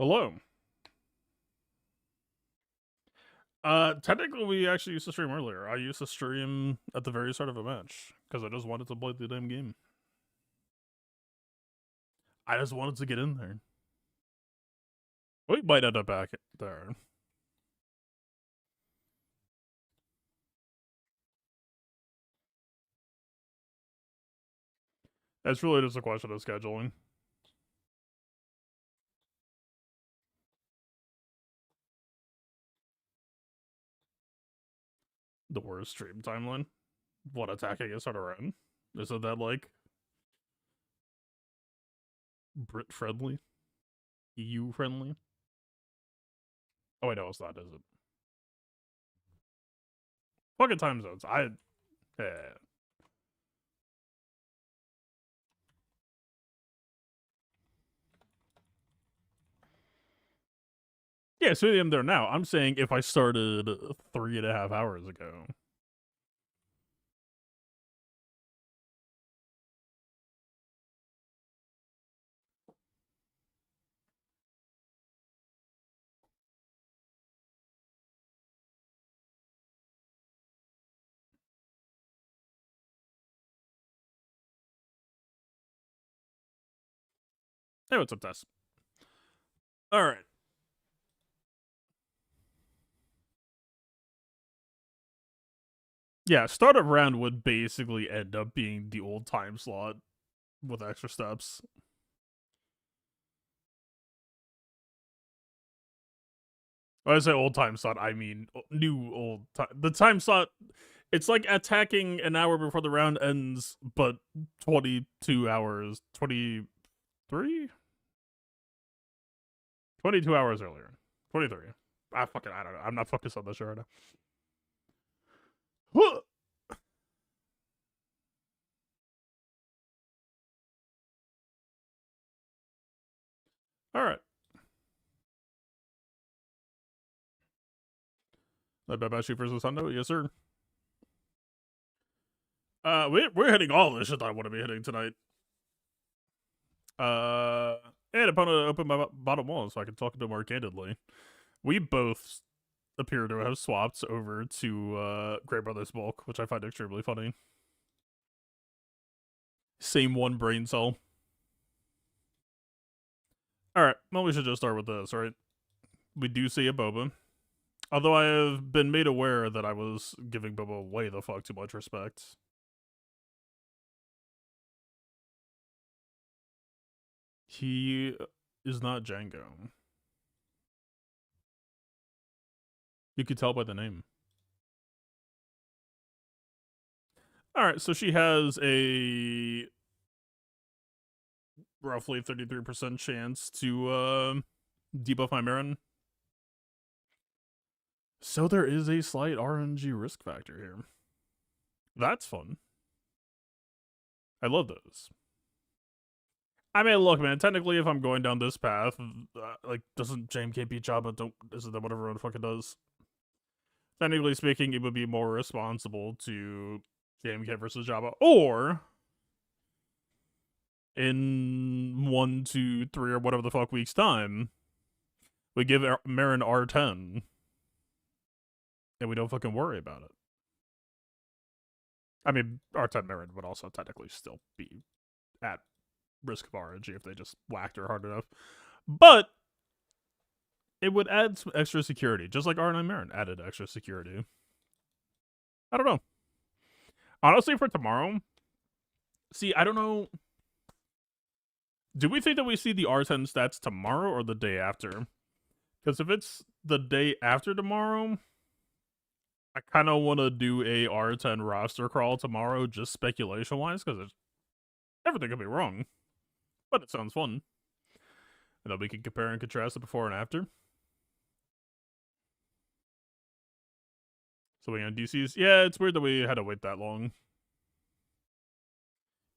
Hello. Technically, we actually used to stream earlier. I used to stream at the very start of a match because I just wanted to play the damn game. I just wanted to get in there. We might end up back there. It's really just a question of scheduling. The worst stream timeline. What, attacking is sort of around? Isn't that like Brit friendly? EU friendly? Oh wait, no, it's not, is it? Fucking time zones. Yeah. Yeah, so I'm there now. I'm saying if I started 3.5 hours ago. Hey, what's up, Tess? Alright. Yeah, start of round would basically end up being the old time slot with extra steps. When I say old time slot, I mean new old time. The time slot, it's like attacking an hour before the round ends, but 22 hours, 23? 22 hours earlier. 23. I don't know. I'm not focused on this show right now. Alright. That Babashi versus Hundo? Yes, sir. We're hitting all the shit I want to be hitting tonight. And opponent open my bottom wall so I can talk a bit more candidly. We both appear to have swapped over to Grey Brothers Bulk, which I find extremely funny. Same one brain cell. Alright, well, we should just start with this, right? We do see a Boba. Although I have been made aware that I was giving Boba way the fuck too much respect. He is not Django. You could tell by the name. Alright, so she has a roughly 33% chance to debuff my Marin. So there is a slight RNG risk factor here. That's fun. I love those. I mean, look, man. Technically, if I'm going down this path, like, doesn't JMK beat Jabba? Isn't that what everyone fucking does? Technically speaking, it would be more responsible to JMK versus Jabba, or in 1, 2, 3, or whatever the fuck weeks time, we give Marin R10, and we don't fucking worry about it. I mean, R10 Marin would also technically still be at risk of RNG if they just whacked her hard enough. But it would add some extra security, just like R9 Marin added extra security. I don't know. Honestly, for tomorrow, see, I don't know. Do we think that we see the R10 stats tomorrow or the day after? Because if it's the day after tomorrow, I kind of want to do a R10 roster crawl tomorrow, just speculation-wise, because everything could be wrong. But it sounds fun. And then we can compare and contrast it before and after. So we on DCs. Yeah, it's weird that we had to wait that long.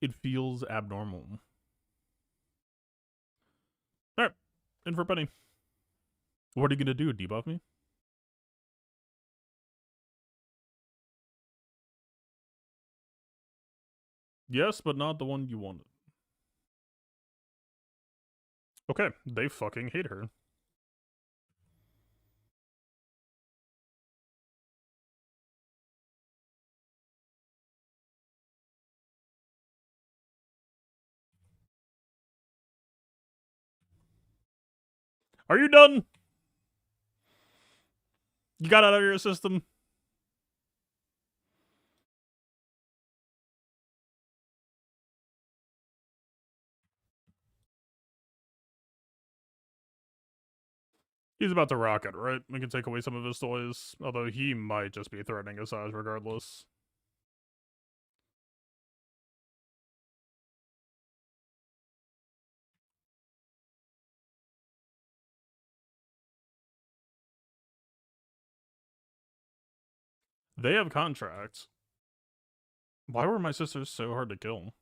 It feels abnormal. Alright, in for Penny. What are you gonna do? Debuff me? Yes, but not the one you wanted. Okay, they fucking hate her. Are you done? You got out of your system? He's about to rock it, right? We can take away some of his toys, although he might just be threatening Asajj regardless. They have contracts. Why were my sisters so hard to kill?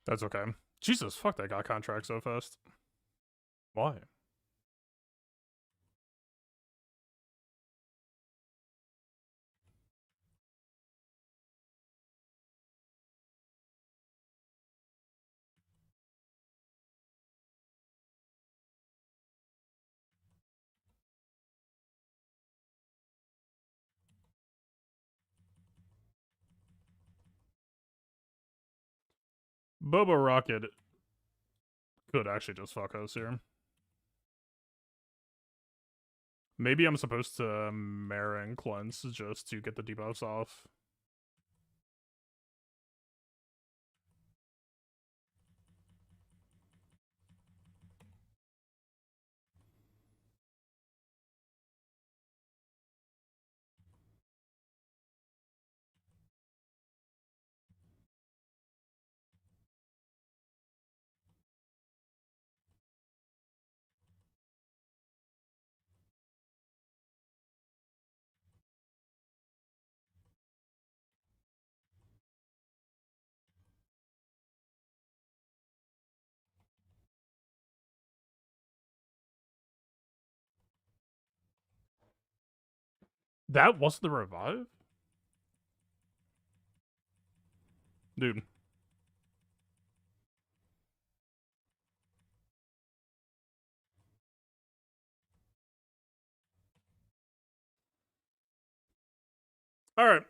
That's okay. Jesus, fuck, that got contract so fast. Why? Boba Rocket could actually just fuck us here. Maybe I'm supposed to Marin cleanse just to get the debuffs off. That wasn't the revive? Dude. Alright.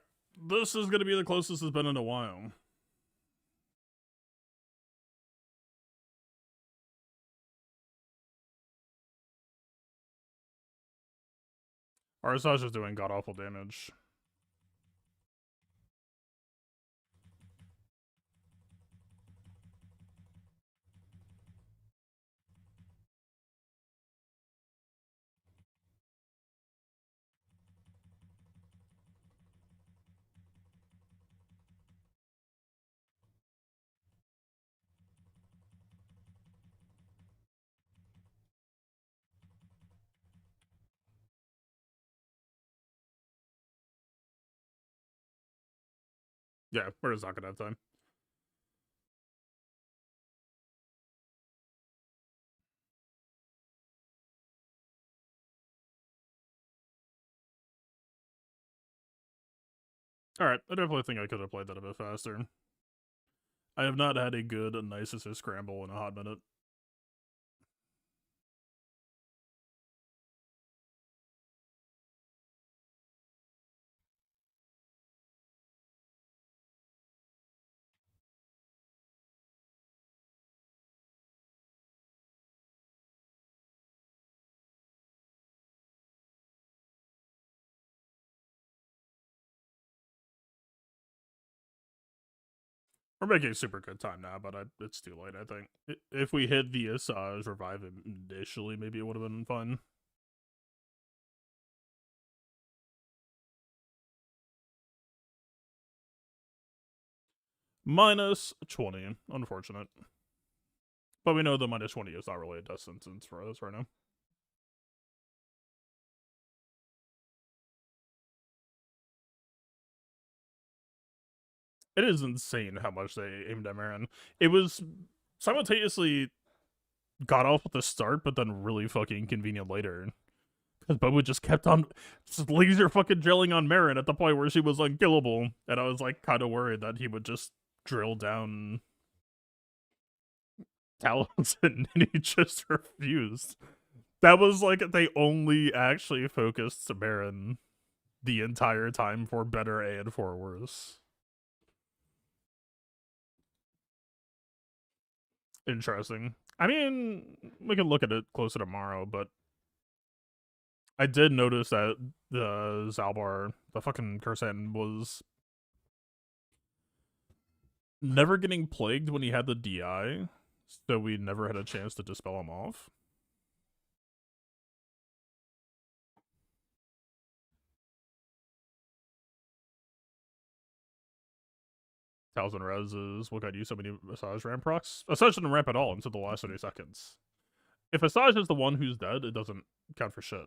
This is gonna be the closest it's been in a while. Our Asajj is doing god-awful damage. Yeah, we're just not gonna have time. Alright, I definitely think I could have played that a bit faster. I have not had a good nice assist scramble in a hot minute. We're making super good time now, but it's too late, I think. If we hit the Asajj revive initially, maybe it would have been fun. Minus 20. Unfortunate. But we know the minus 20 is not really a death sentence for us right now. It is insane how much they aimed at Marin. It was simultaneously got off at the start, but then really fucking convenient later. Because Boba just kept on just laser fucking drilling on Marin at the point where she was unkillable. And I was like kind of worried that he would just drill down Talons and he just refused. That was like they only actually focused Marin the entire time for better and for worse. Interesting. I mean, we can look at it closer tomorrow, but I did notice that the Zalbar, the fucking Kursan, was never getting plagued when he had the DI, so we never had a chance to dispel him off. Thousand Res is what got you so many Massage ramp procs. Asajj didn't ramp at all until the last 30 seconds. If Asajj is the one who's dead, it doesn't count for shit.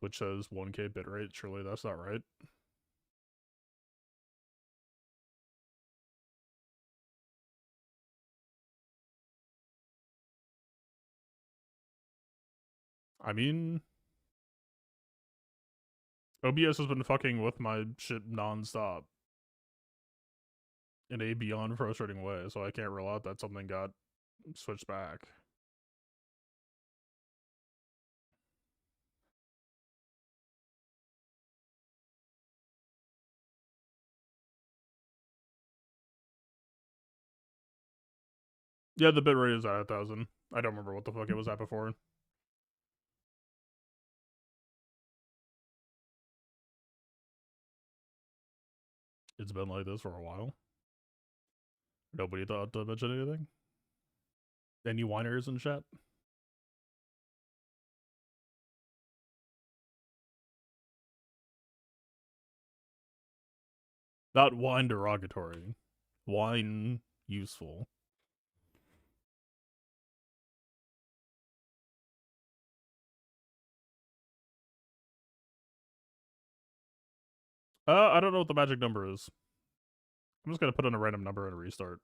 Twitch says 1K bitrate. Surely that's not right. I mean, OBS has been fucking with my shit non-stop in a beyond frustrating way, so I can't rule out that something got switched back. Yeah, the bitrate is at 1,000. I don't remember what the fuck it was at before. It's been like this for a while. Nobody thought to mention anything. Any whiners in chat? Not wine derogatory. Wine useful. I don't know what the magic number is. I'm just gonna put in a random number and restart.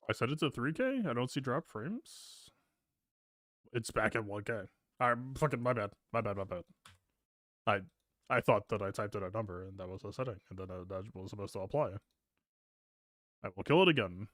I set it to 3K? I don't see drop frames. It's back at 1K. I'm fucking my bad. My bad. I thought that I typed in a number and that was a setting, and then that was supposed to apply. I will kill it again.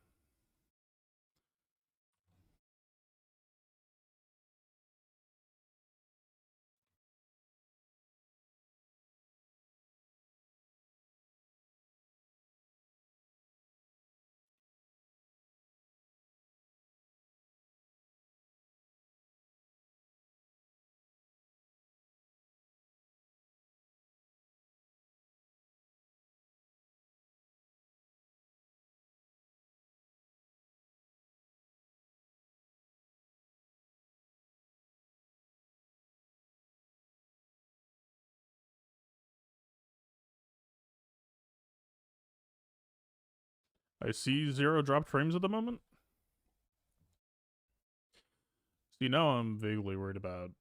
I see 0 dropped frames at the moment. See, now I'm vaguely worried about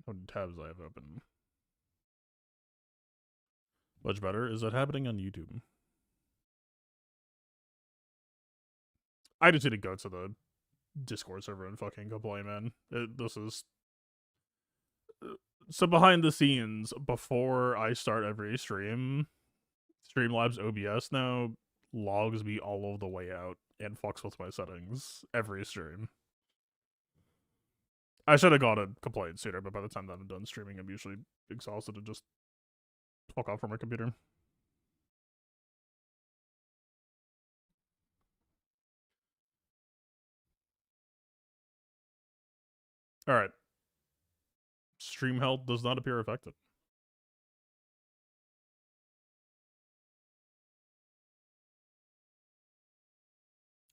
how many tabs I have open. Much better. Is that happening on YouTube? I just need to go to the Discord server and fucking complain, man. This is... So behind the scenes, before I start every stream, Streamlabs OBS now logs me all of the way out and fucks with my settings every stream. I should have gone and complained sooner, but by the time that I'm done streaming, I'm usually exhausted and just fuck off from my computer. Alright. Stream health does not appear affected.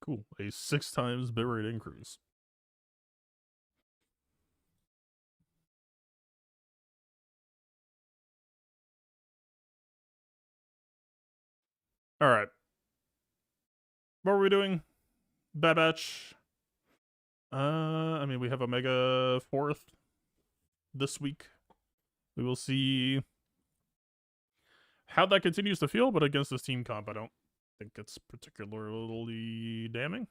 Cool. A 6 times bitrate increase. Alright. What are we doing? Bad batch. I mean, we have Omega 4th this week. We will see how that continues to feel, but against this team comp, I don't think it's particularly damning.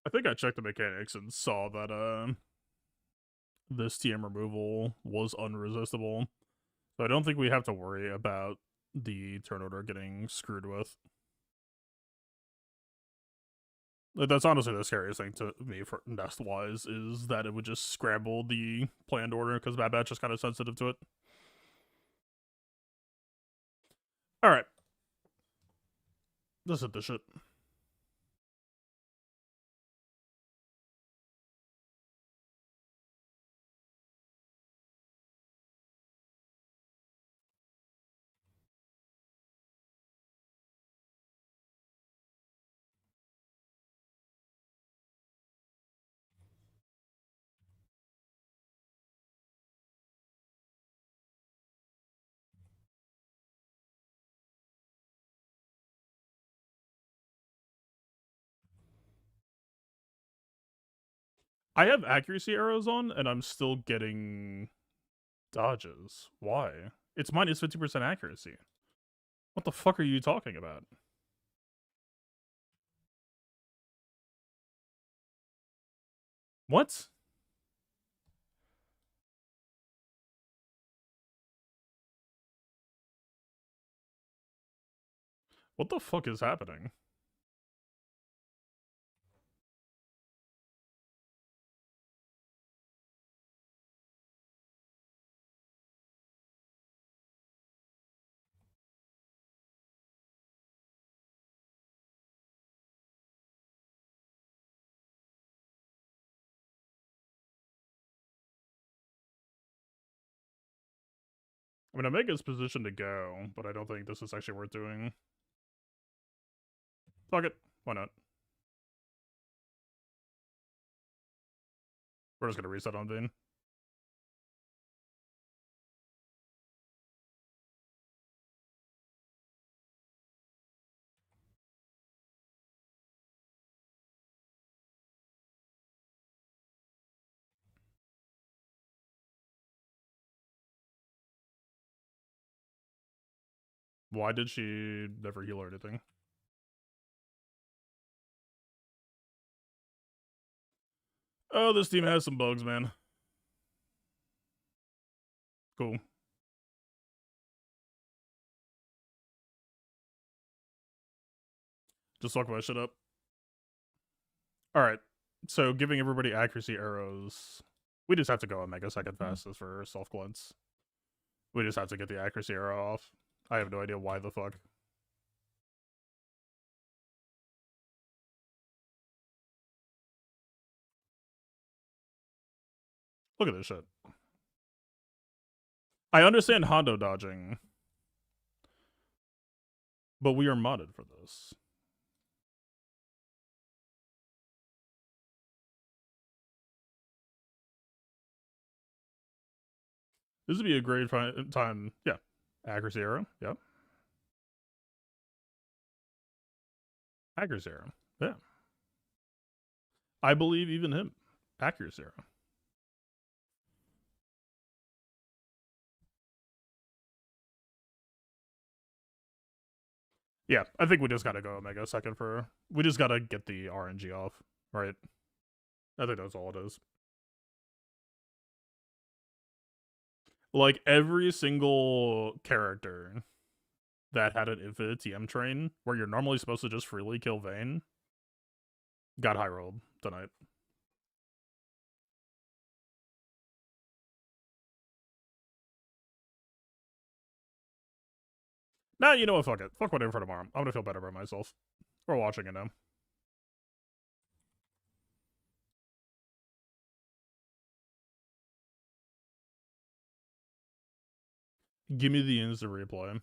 I think I checked the mechanics and saw that this TM removal was unresistible. So I don't think we have to worry about the turn order getting screwed with. That's honestly the scariest thing to me for nest wise is that it would just scramble the planned order because Bad Batch is kind of sensitive to it. Alright. Let's hit this shit. I have accuracy arrows on, and I'm still getting dodges. Why? It's minus 50% accuracy. What the fuck are you talking about? What? What the fuck is happening? I mean, Omega's positioned to go, but I don't think this is actually worth doing. Fuck it. Why not? We're just gonna reset on Vayne. Why did she never heal or anything? Oh, this team has some bugs, man. Cool. Just fuck my shit up. Alright. So giving everybody accuracy arrows. We just have to go Omega second fastest for self glance. We just have to get the accuracy arrow off. I have no idea why the fuck. Look at this shit. I understand Hondo dodging, but we are modded for this. This would be a great time. Yeah. Accuracy arrow. Yep. Accuracy arrow. Yeah. I believe even him. Accuracy arrow. Yeah, I think we just gotta go Omega second for. We just gotta get the RNG off, right? I think that's all it is. Like every single character that had an infinite TM train, where you're normally supposed to just freely kill Vayne, got high rolled tonight. Nah, you know what? Fuck it. Fuck whatever for tomorrow. I'm gonna feel better about myself. We're watching it now. Give me the instant replay.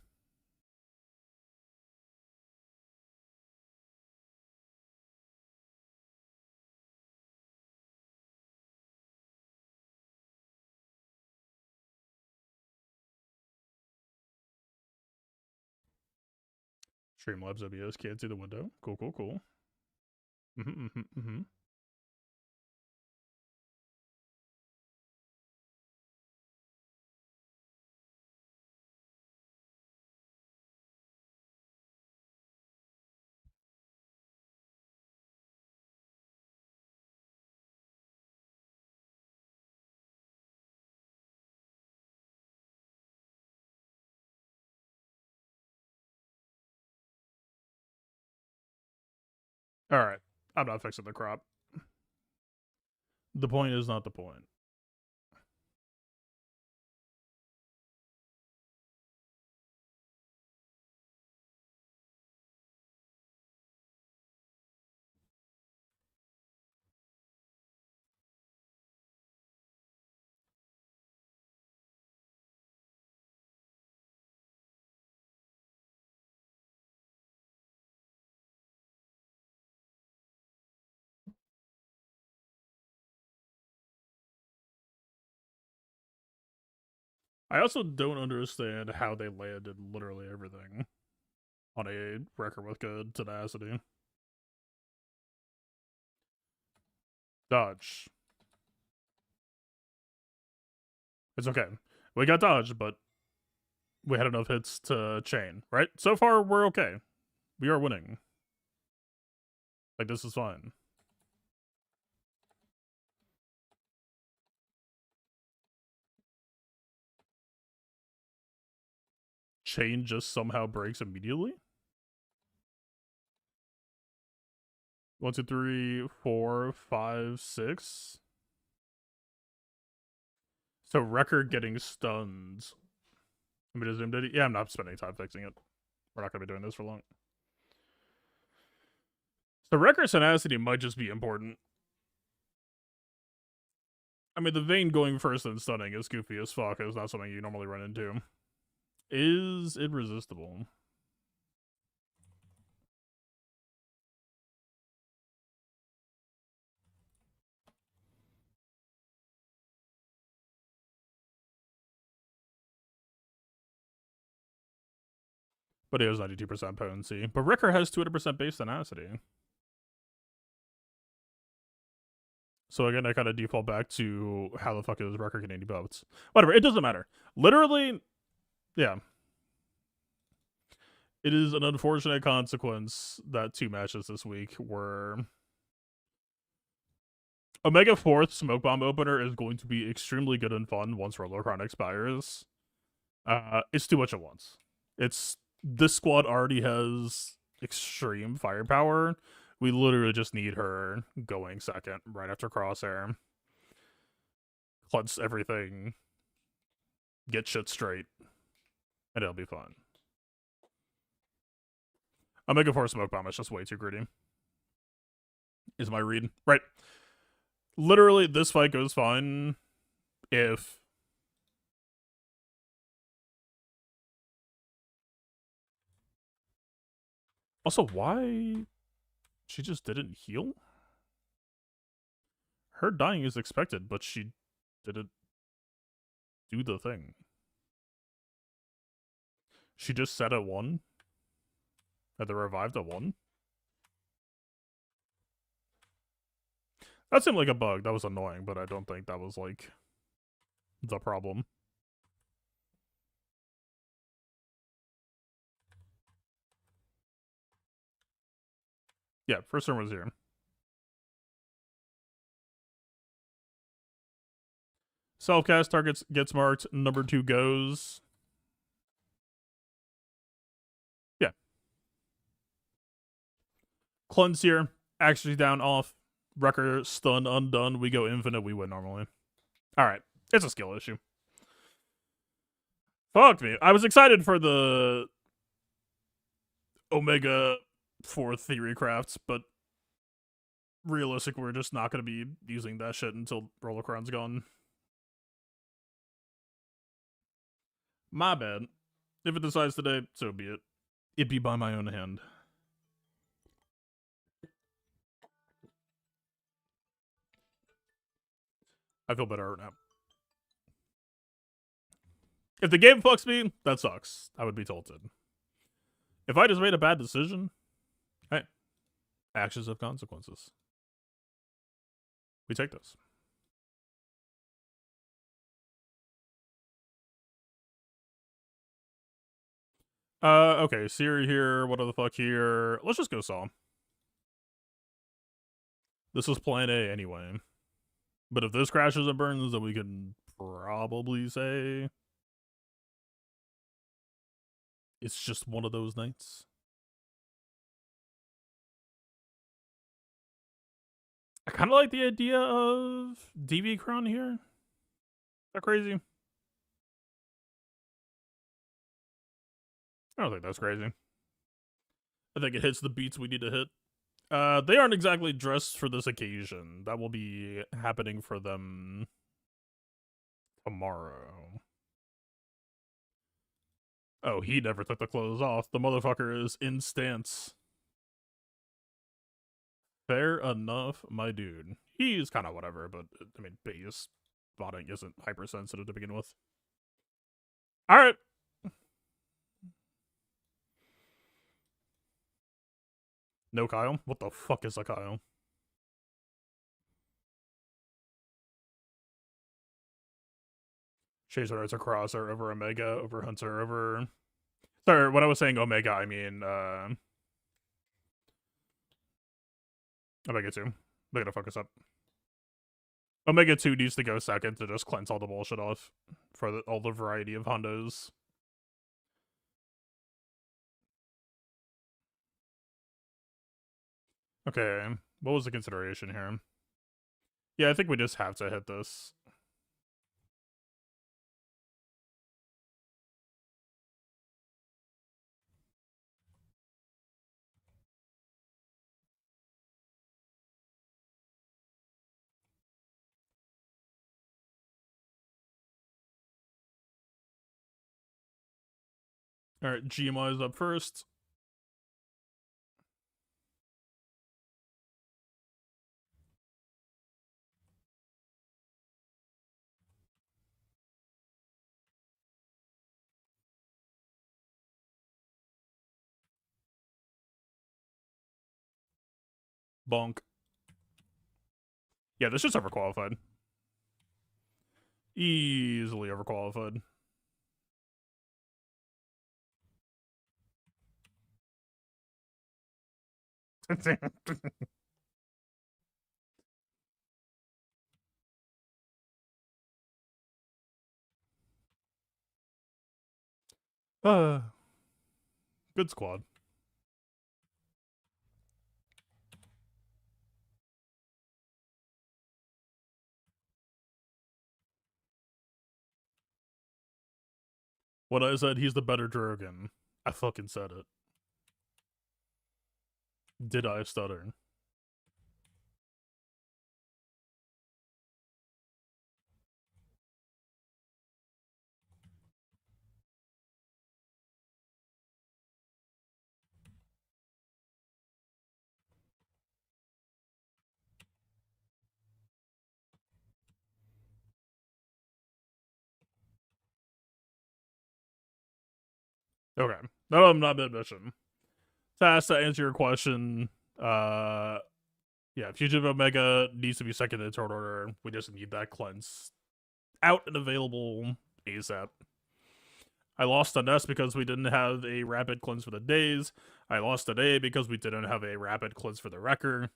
Streamlabs OBS can't see the window. Cool, cool, cool. Mm-hmm, mm-hmm, mm-hmm. All right. I'm not fixing the crop. The point is not the point. I also don't understand how they landed literally everything on a record with good tenacity. Dodge. It's okay. We got dodge, but we had enough hits to chain, right? So far, we're okay. We are winning. Like, this is fine. Chain just somehow breaks immediately? 1, 2, 3, 4, 5, 6. So record getting stunned. Let me just zoom it. Yeah, I'm not spending time fixing it. We're not gonna be doing this for long. So record tenacity might just be important. I mean, the Vayne going first and stunning is goofy as fuck. It's not something you normally run into. Is it resistible? But it has 92% potency. But Ricker has 200% base tenacity. So again, I kind of default back to how the fuck is Ricker getting debuffed. Whatever, it doesn't matter. Literally, yeah. It is an unfortunate consequence that 2 matches this week were... Omega 4th Smoke Bomb Opener is going to be extremely good and fun once Rolocron expires. It's too much at once. It's... This squad already has extreme firepower. We literally just need her going second, right after Crosshair. Cleanse everything. Get shit straight. And it'll be fun. Omega 4 Smoke Bomb is just way too greedy. Is my read. Right. Literally, this fight goes fine if Also, why she just didn't heal? Her dying is expected, but she didn't do the thing. She just set at 1. Had they revived at 1. That seemed like a bug. That was annoying, but I don't think that was, like, the problem. Yeah, first turn was here. Self-cast targets gets marked. Number 2 goes. Yeah. Cleanse here. Actually down off. Wrecker, stun, undone. We go infinite. We win normally. Alright. It's a skill issue. Fuck me. I was excited for the Omega 4 theory crafts, but realistic, we're just not going to be using that shit until Rollercron's gone. My bad. If it decides today, so be it. It be by my own hand. I feel better now. If the game fucks me, that sucks. I would be tilted. If I just made a bad decision, hey, actions have consequences. We take this. Okay, Siri here, what the fuck here? Let's just go Saw. This is plan A anyway. But if this crashes and burns, then we can probably say it's just one of those nights. I kind of like the idea of DV Crown here. Is that crazy? I don't think that's crazy. I think it hits the beats we need to hit. They aren't exactly dressed for this occasion. That will be happening for them tomorrow. Oh, he never took the clothes off. The motherfucker is in stance. Fair enough, my dude. He's kind of whatever, but I mean, base spotting isn't hypersensitive to begin with. Alright. No Kyle? What the fuck is a Kyle? Chaser as a crosser over Omega, over Hunter, over... Sorry, when I was saying Omega, I mean, Omega 2. They're gonna fuck us up. Omega 2 needs to go second to just cleanse all the bullshit off for all the variety of Hondos. Okay, what was the consideration here? Yeah, I think we just have to hit this. Alright, GMI is up first. Bonk. Yeah, this shit's overqualified. Easily overqualified. Good squad. When I said he's the better Drogon, I fucking said it. Did I stutter? Okay. No, I'm not mid-mission. Task to answer your question, yeah, Fugitive Omega needs to be second in turn order. We just need that cleanse out and available ASAP. I lost a Nest because we didn't have a rapid cleanse for the days. I lost an A because we didn't have a rapid cleanse for the Wrecker.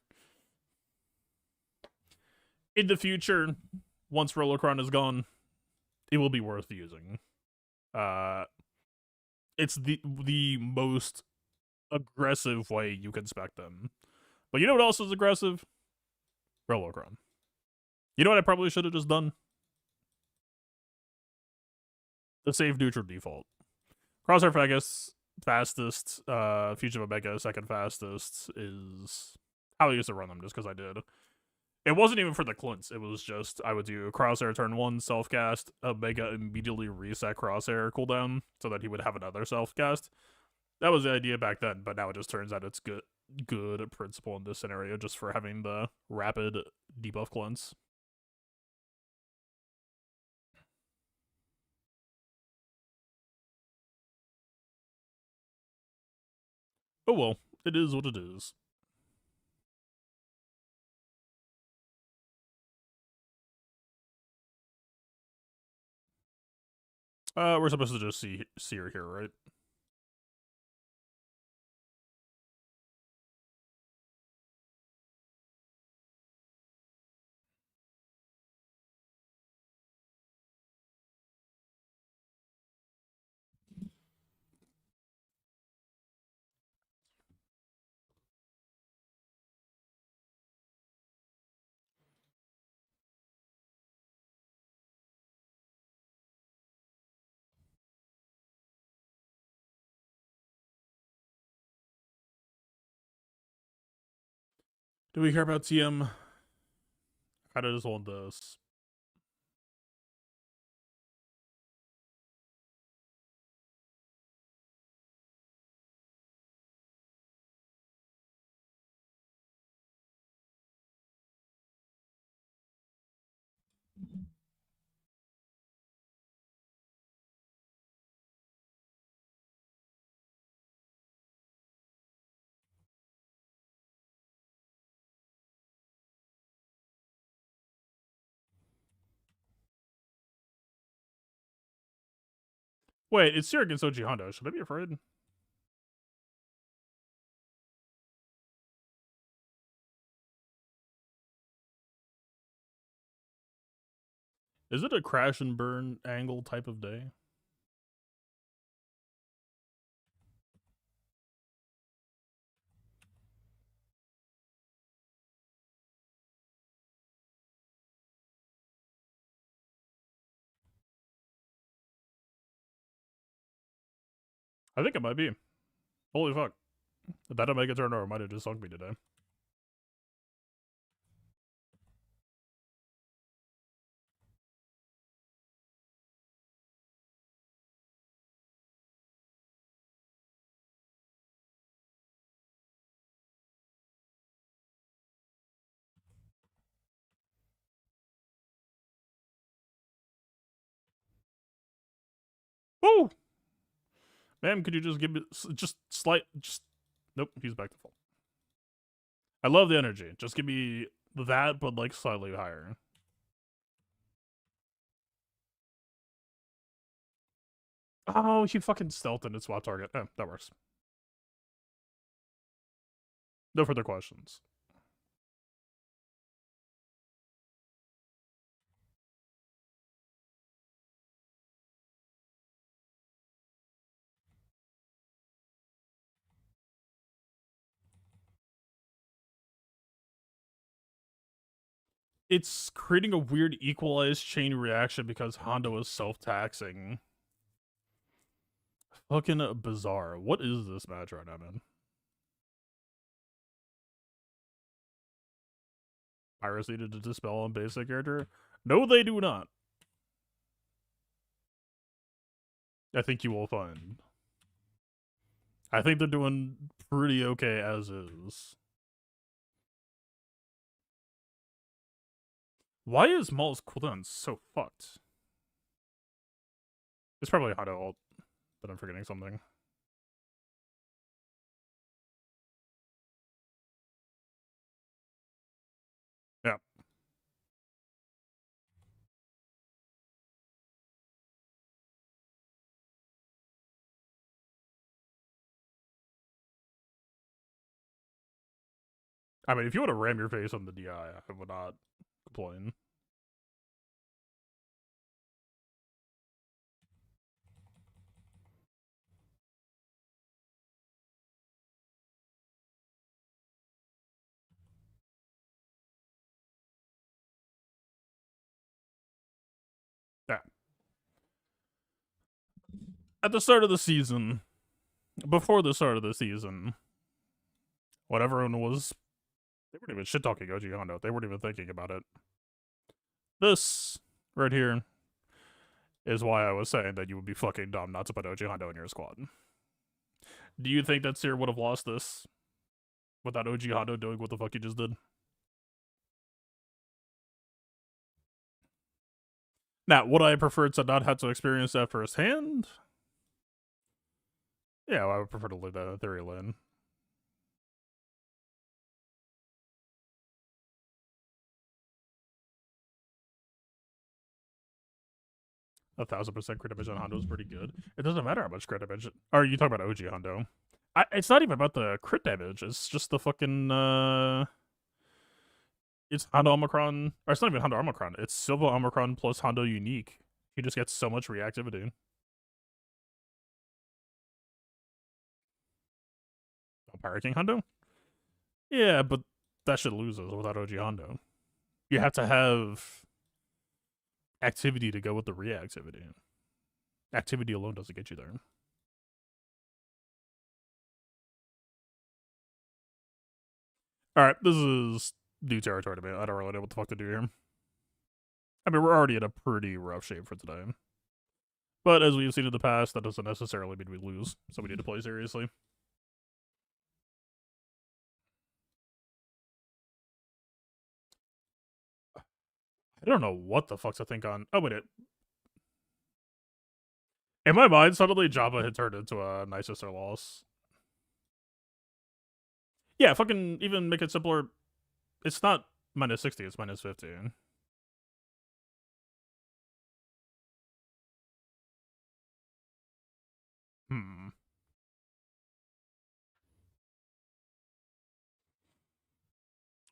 In the future, once Rolocron is gone, it will be worth using. It's the most aggressive way you can spec them. But you know what else is aggressive? Rolocron. You know what I probably should have just done? The save neutral default. Crosshair Fegus, fastest. Fugitive Omega, second fastest, is how I used to run them just because I did. It wasn't even for the cleanse. It was just I would do Crosshair turn 1, self cast, Omega immediately reset Crosshair cooldown so that he would have another self cast. That was the idea back then, but now it just turns out it's good principle in this scenario just for having the rapid debuff cleanse. Oh well, it is what it is. We're supposed to just see her here, right? Do we care about TM? How to just hold this? Wait, it's Sierra against OG Honda. Should I be afraid? Is it a crash and burn angle type of day? I think it might be. Holy fuck. That Omega turnover might have just sunk me today. Woo! Ma'am, could you just give me just slight just nope, he's back to full. I love the energy. Just give me that, but like slightly higher. Oh, he fucking stealthed and swap target. Eh, that works. No further questions. It's creating a weird equalized chain reaction because Honda is self-taxing. Fucking bizarre. What is this match right now, man? Pirates needed to dispel on basic character? No, they do not. I think you will find. I think they're doing pretty okay as is. Why is Maul's cooldown so fucked? It's probably Honda ult, but I'm forgetting something. I mean, if you want to ram your face on the DI, I would not complain. Yeah. At the start of the season, before the start of the season, when everyone was, they weren't even shit talking OG Hondo. They weren't even thinking about it. This right here is why I was saying that you would be fucking dumb not to put OG Hondo in your squad. Do you think that Seer would have lost this without OG Hondo doing what the fuck he just did? Now, would I prefer to not have to experience that firsthand? Yeah, well, I would prefer to leave that in theory lane. 1,000% crit damage on Hondo is pretty good. It doesn't matter how much crit damage. Are you talking about OG Hondo? It's not even about the crit damage. It's just the fucking it's Hondo Omicron. Or it's not even Hondo Omicron. It's Silva Omicron plus Hondo Unique. He just gets so much reactivity. Oh, Pirate King Hondo? Yeah, but that shit loses without OG Hondo. You have to have activity to go with the reactivity. Activity alone doesn't get you there. Alright, this is new territory to me. I don't really know what the fuck to do here. I mean, we're already in a pretty rough shape for today. But as we've seen in the past, that doesn't necessarily mean we lose, so we need to play seriously. I don't know what the fuck to think on. Oh, wait. In my mind, suddenly Java had turned into a nice sister loss. Yeah, fucking even make it simpler. It's not minus 60, it's minus 50. Hmm.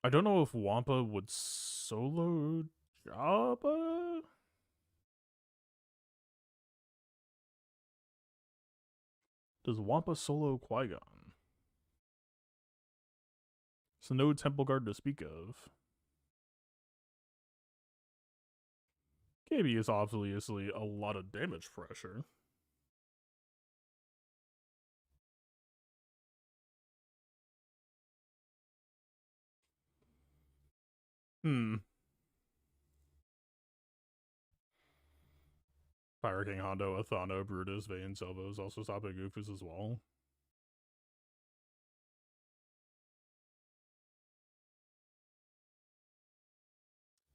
I don't know if Wampa would solo Java? Does Wampa solo Qui-Gon? So no Temple Guard to speak of. KB is obviously a lot of damage pressure. Hmm. Fire King Hondo, Athano, Brutus, Vayne, Silva is also stopping Goofus as well.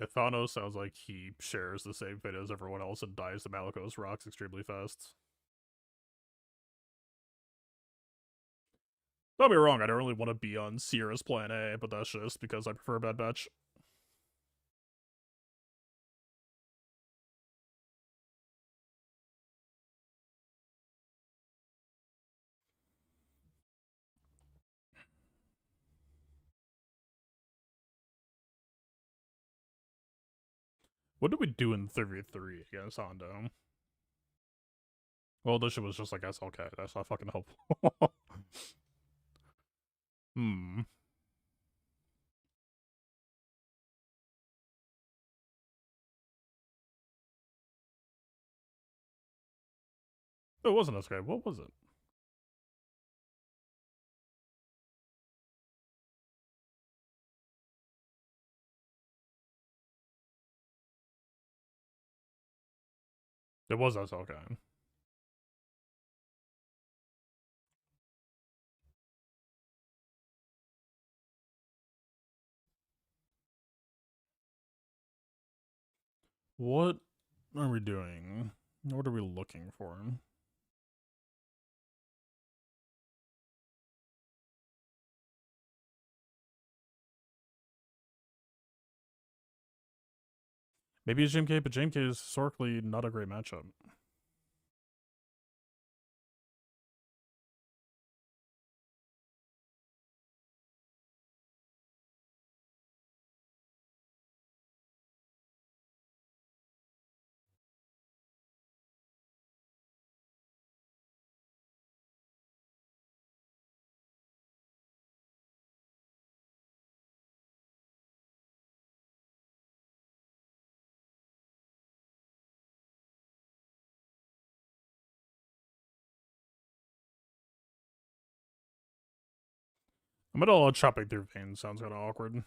Athano sounds like he shares the same fate as everyone else and dies to Malikos rocks extremely fast. Don't be wrong, I don't really want to be on Sierra's plan A, but that's just because I prefer Bad Batch. What did we do in 33 against Hondo? Well, this shit was just like SLK. That's not fucking helpful. Hmm. It wasn't SK. What was it? It was SLK. What are we doing? What are we looking for? Maybe it's JMK, but JMK is historically not a great matchup. Metal chopping through veins sounds kind of awkward.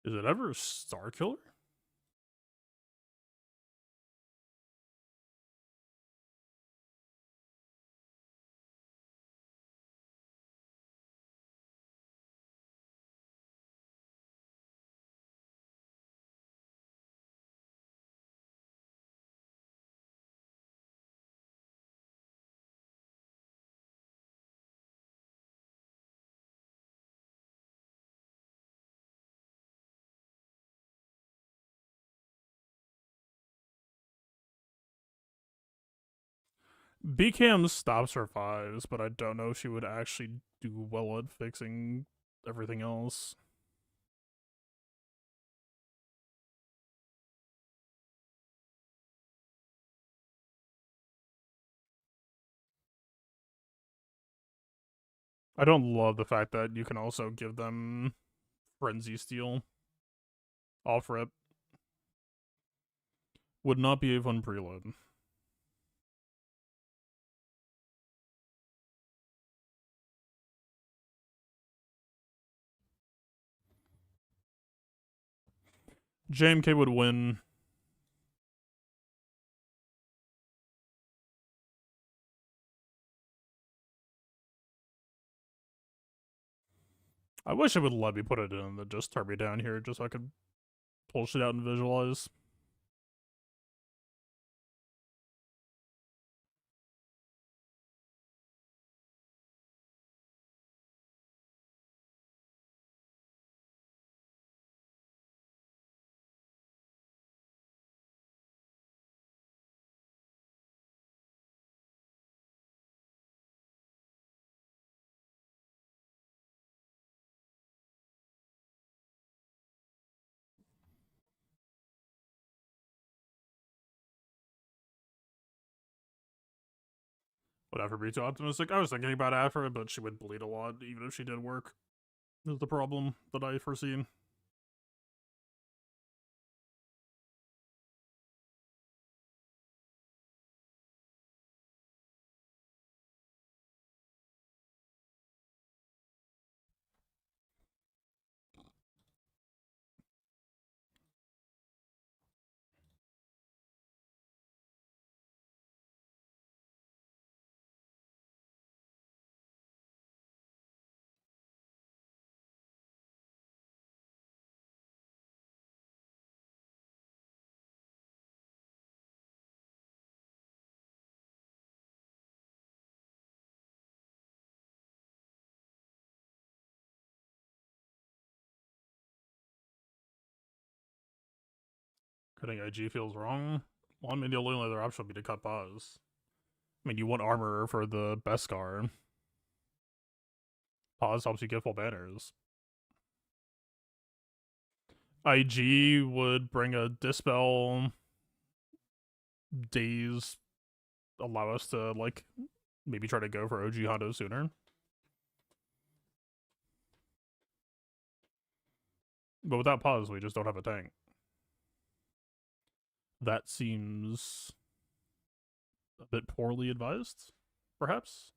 Is it ever Star Killer? BCAM stops her fives, but I don't know if she would actually do well at fixing everything else. I don't love the fact that you can also give them Frenzy Steel off rip. Would not be a fun preload. JMK would win. I wish it would let me put it in the just turn me down here just so I could pull shit out and visualize. Whatever, be too optimistic. I was thinking about Afra, but she would bleed a lot, even if she did work. Is the problem that I foresee. Cutting IG feels wrong. Well, I mean, the only other option would be to cut pause. I mean, you want armor for the Beskar. Pause helps you get full banners. IG would bring a Dispel, Daze, allow us to, like, maybe try to go for OG Hondo sooner. But without pause, we just don't have a tank. That seems a bit poorly advised, perhaps?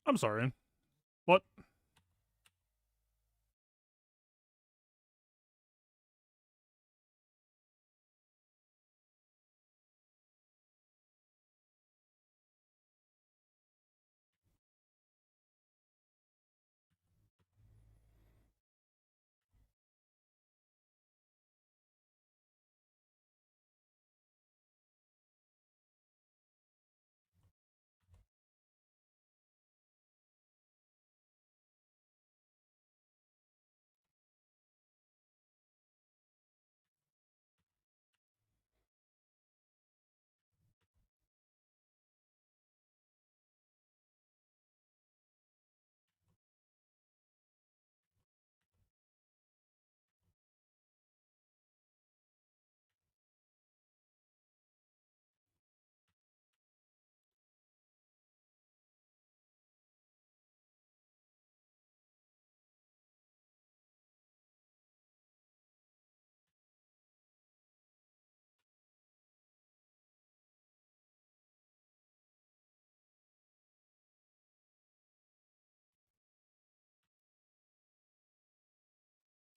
I'm sorry. What?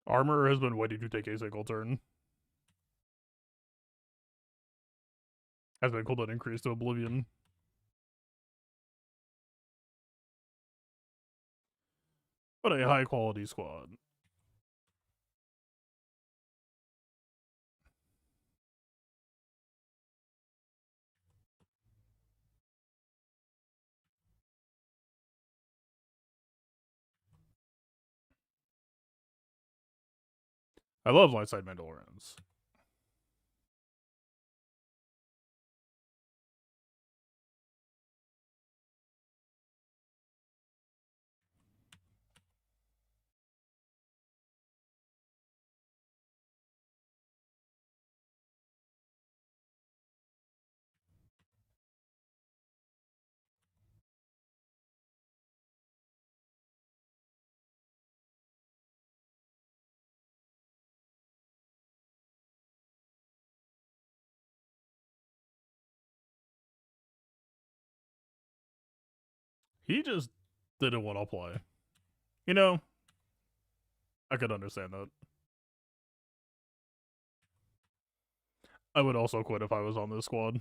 Armor has been waiting to take a single turn. Has been cooldown increased to Oblivion. But a high quality squad. I love Lightside Mandalorians. He just didn't want to play. You know, I could understand that. I would also quit if I was on this squad.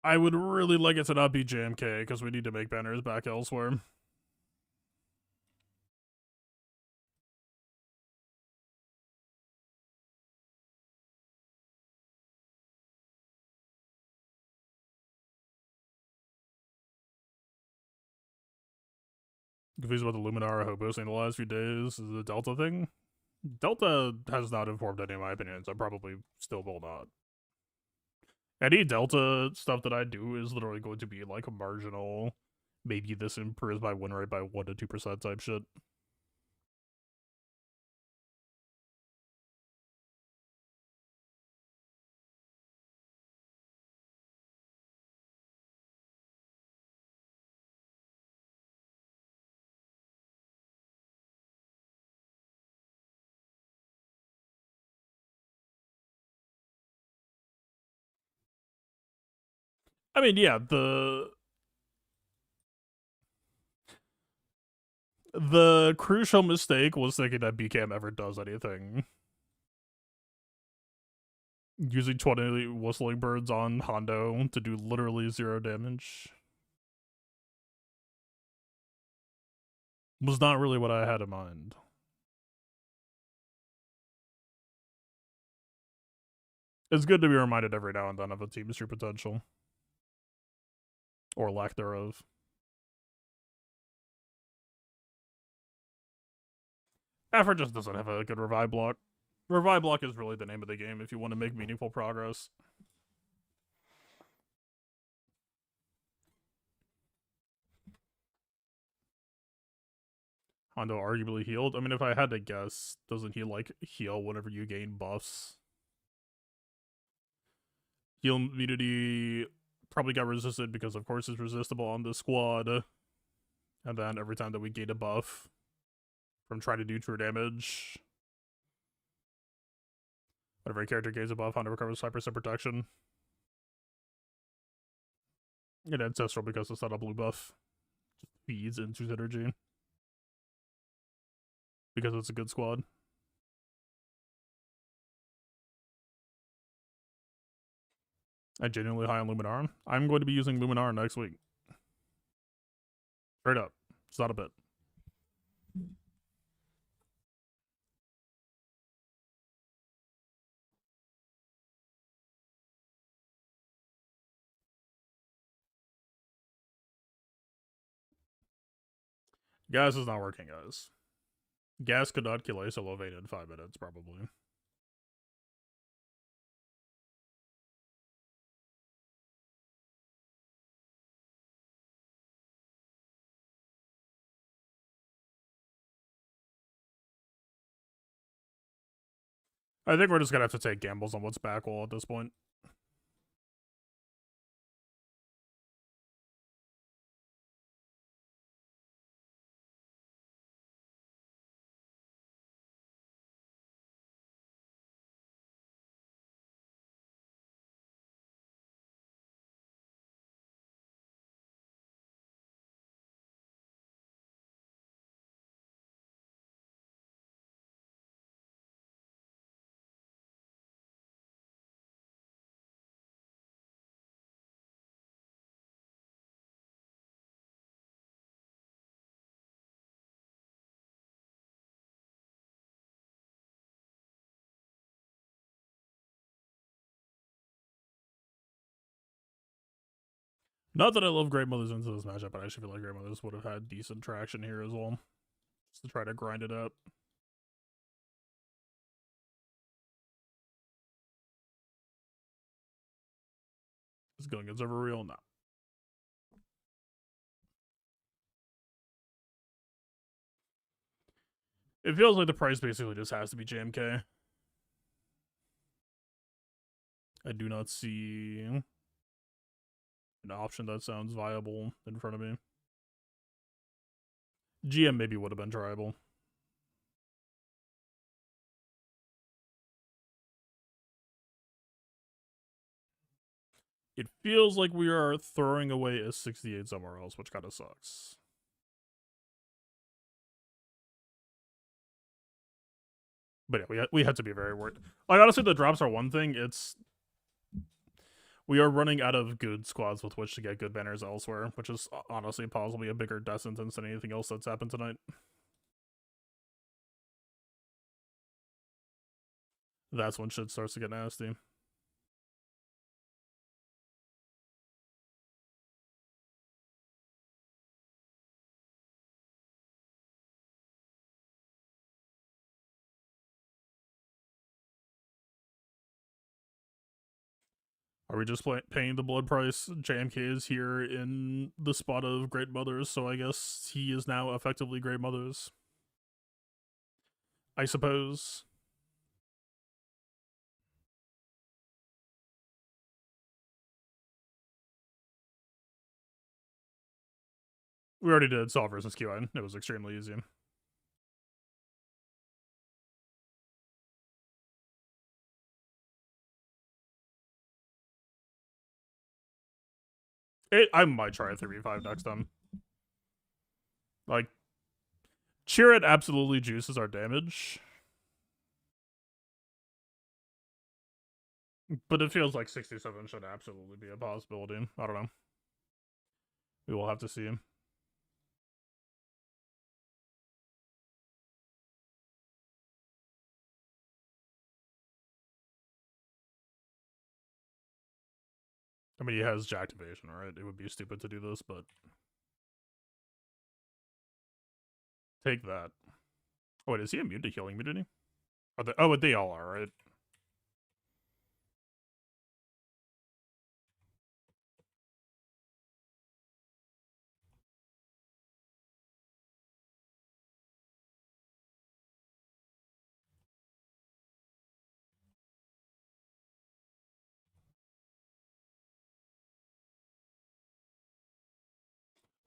I would really like it to not be JMK because we need to make banners back elsewhere. Confused about the Luminara hobos in the last few days. Is the Delta thing? Delta has not informed any of my opinions. I probably still will not. Any Delta stuff that I do is literally going to be like a marginal. Maybe this improves my win rate by 1 to 2% type shit. I mean, yeah, the crucial mistake was thinking that BCAM ever does anything. Using 20 whistling birds on Hondo to do literally 0 damage was not really what I had in mind. It's good to be reminded every now and then of a team's true potential. Or lack thereof. Effort just doesn't have a good revive block. Revive block is really the name of the game if you want to make meaningful progress. Hondo arguably healed. I mean, if I had to guess, doesn't he like heal whenever you gain buffs? Heal immunity probably got resisted because, of course, it's resistible on the squad. And then every time that we gain a buff, from trying to do true damage. Whenever a character gains a buff, Hunter recovers 5% protection. And Ancestral because it's not a blue buff. Just feeds into synergy. Because it's a good squad. I'm genuinely high on Luminara. I'm going to be using Luminara next week. Straight up. It's not a bit. Gas is not working, guys. Gas could not kill Ace Elevate in 5 minutes, probably. I think we're just gonna have to take gambles on what's back wall at this point. Not that I love Great Mothers into this matchup, but I actually feel like Great Mothers would have had decent traction here as well. Just to try to grind it up. Is going against Overreal? No. It feels like the price basically just has to be JMK. I do not see an option that sounds viable in front of me. GM maybe would have been triable. It feels like we are throwing away a 68 somewhere else, which kind of sucks. But yeah, we had to be very worried. Like, honestly, the drops are one thing. It's we are running out of good squads with which to get good banners elsewhere, which is honestly possibly a bigger death sentence than anything else that's happened tonight. That's when shit starts to get nasty. Are we just paying the blood price? JMK is here in the spot of Great Mothers, so I guess he is now effectively Great Mothers. I suppose. We already did Sol versus QN. It was extremely easy. I might try a 3v5 next time. Like, Cheer It absolutely juices our damage. But it feels like 67 should absolutely be a possibility. I don't know. We will have to see. I mean, he has Jacktivation, right? It would be stupid to do this, but... Take that. Oh, wait, is he immune to healing immunity? Oh, they all are, right?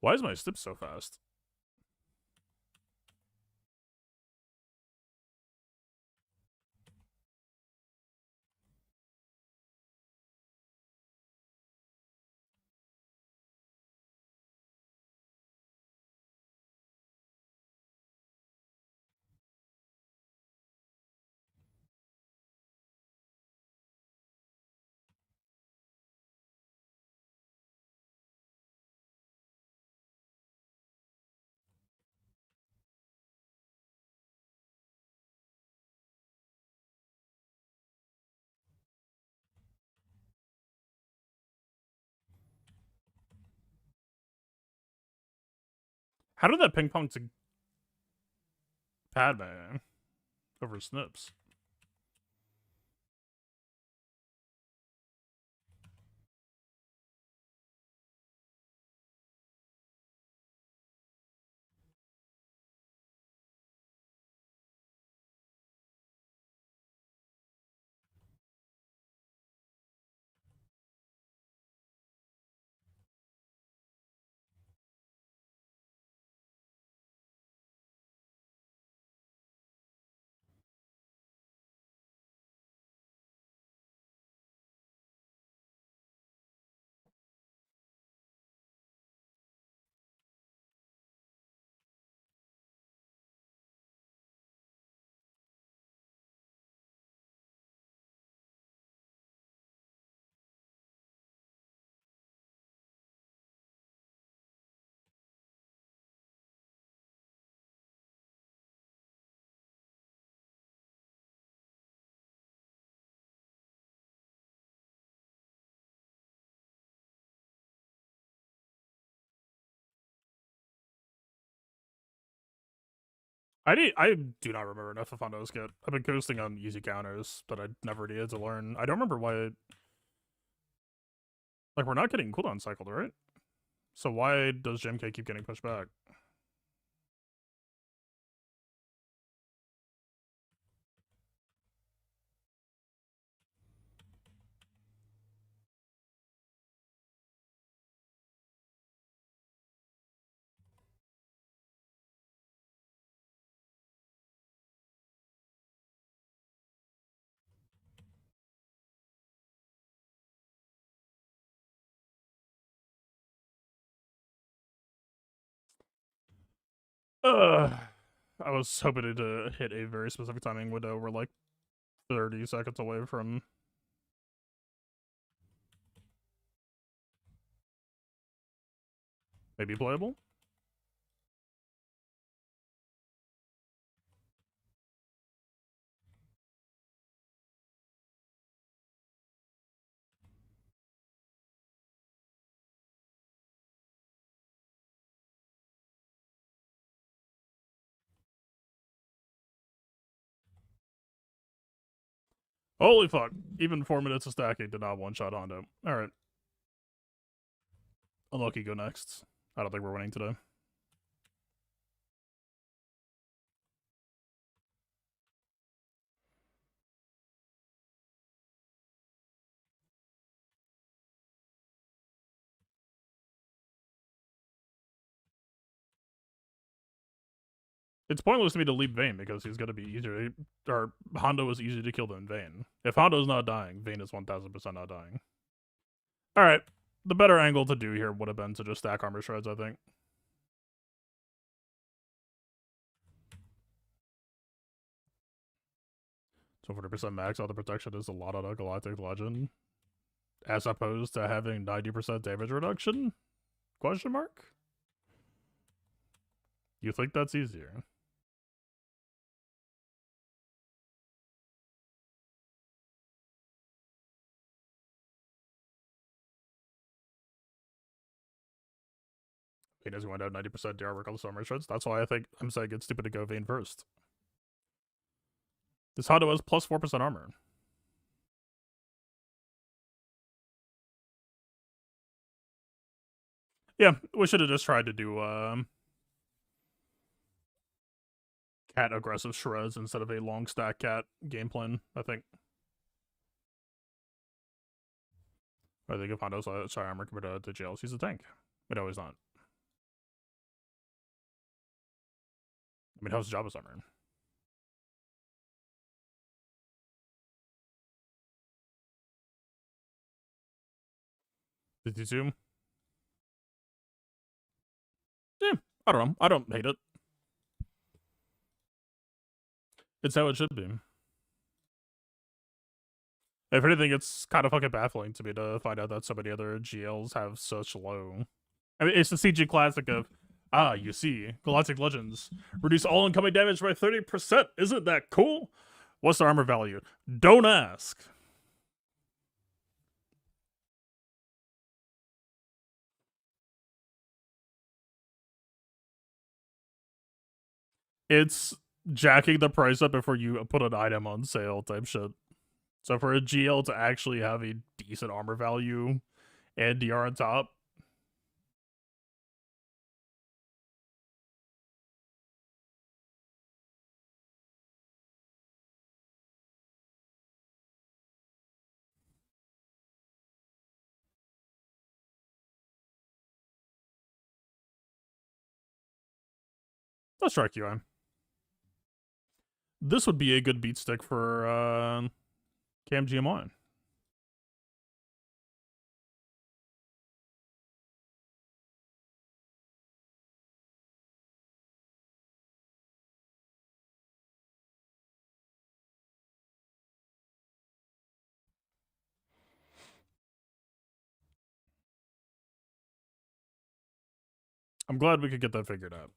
Why is my stip so fast? How did that ping pong to Padme over Snips? I do not remember enough of Hondo's kit. I've been coasting on easy counters that I never needed to learn. I don't remember why. Like, we're not getting cooldown cycled, right? So why does GMK keep getting pushed back? I was hoping to hit a very specific timing window. We're like 30 seconds away from maybe playable. Holy fuck. Even 4 minutes of stacking did not one-shot Hondo. Alright. Unlucky, go next. I don't think we're winning today. It's pointless to me to leap Vayne because he's going to be easier to, or Hondo is easier to kill than Vayne. If Hondo's not dying, Vayne is 1000% not dying. Alright. The better angle to do here would have been to just stack armor shreds, I think. So 40% max auto protection is a lot on a Galactic Legend. As opposed to having 90% damage reduction? Question mark? You think that's easier? Vayne is going to have 90% DR regardless of armor shreds. That's why I'm saying it's stupid to go Vayne first. This Hondo has plus 4% armor. Yeah, we should have just tried to do cat aggressive shreds instead of a long stack cat game plan, I think. I think if Hondo's high armor compared to jails, he's a tank. But no, he's not. I mean, how's Jabba's armor? Did you zoom? Yeah, I don't know. I don't hate it. It's how it should be. If anything, it's kind of fucking baffling to me to find out that so many other GLs have such low. I mean, it's the CG classic of, you see, Galactic Legends reduce all incoming damage by 30%. Isn't that cool? What's the armor value? Don't ask. It's jacking the price up before you put an item on sale type shit. So for a GL to actually have a decent armor value and DR on top, let's try QI. This would be a good beat stick for Cam GMI. I'm glad we could get that figured out.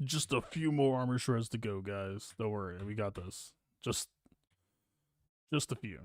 Just a few more armor shreds to go, guys. Don't worry, we got this. Just a few.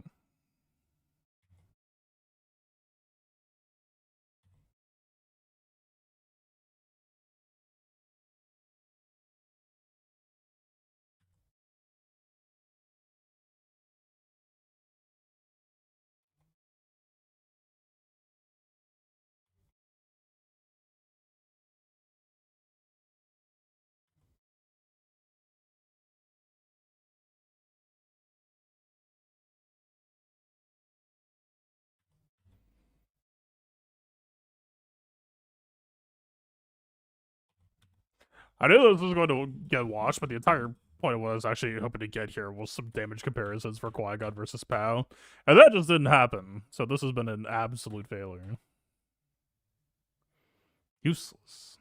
I knew this was going to get watched, but the entire point of what I was actually hoping to get here was some damage comparisons for Qui-Gon versus Pow. And that just didn't happen. So this has been an absolute failure. Useless.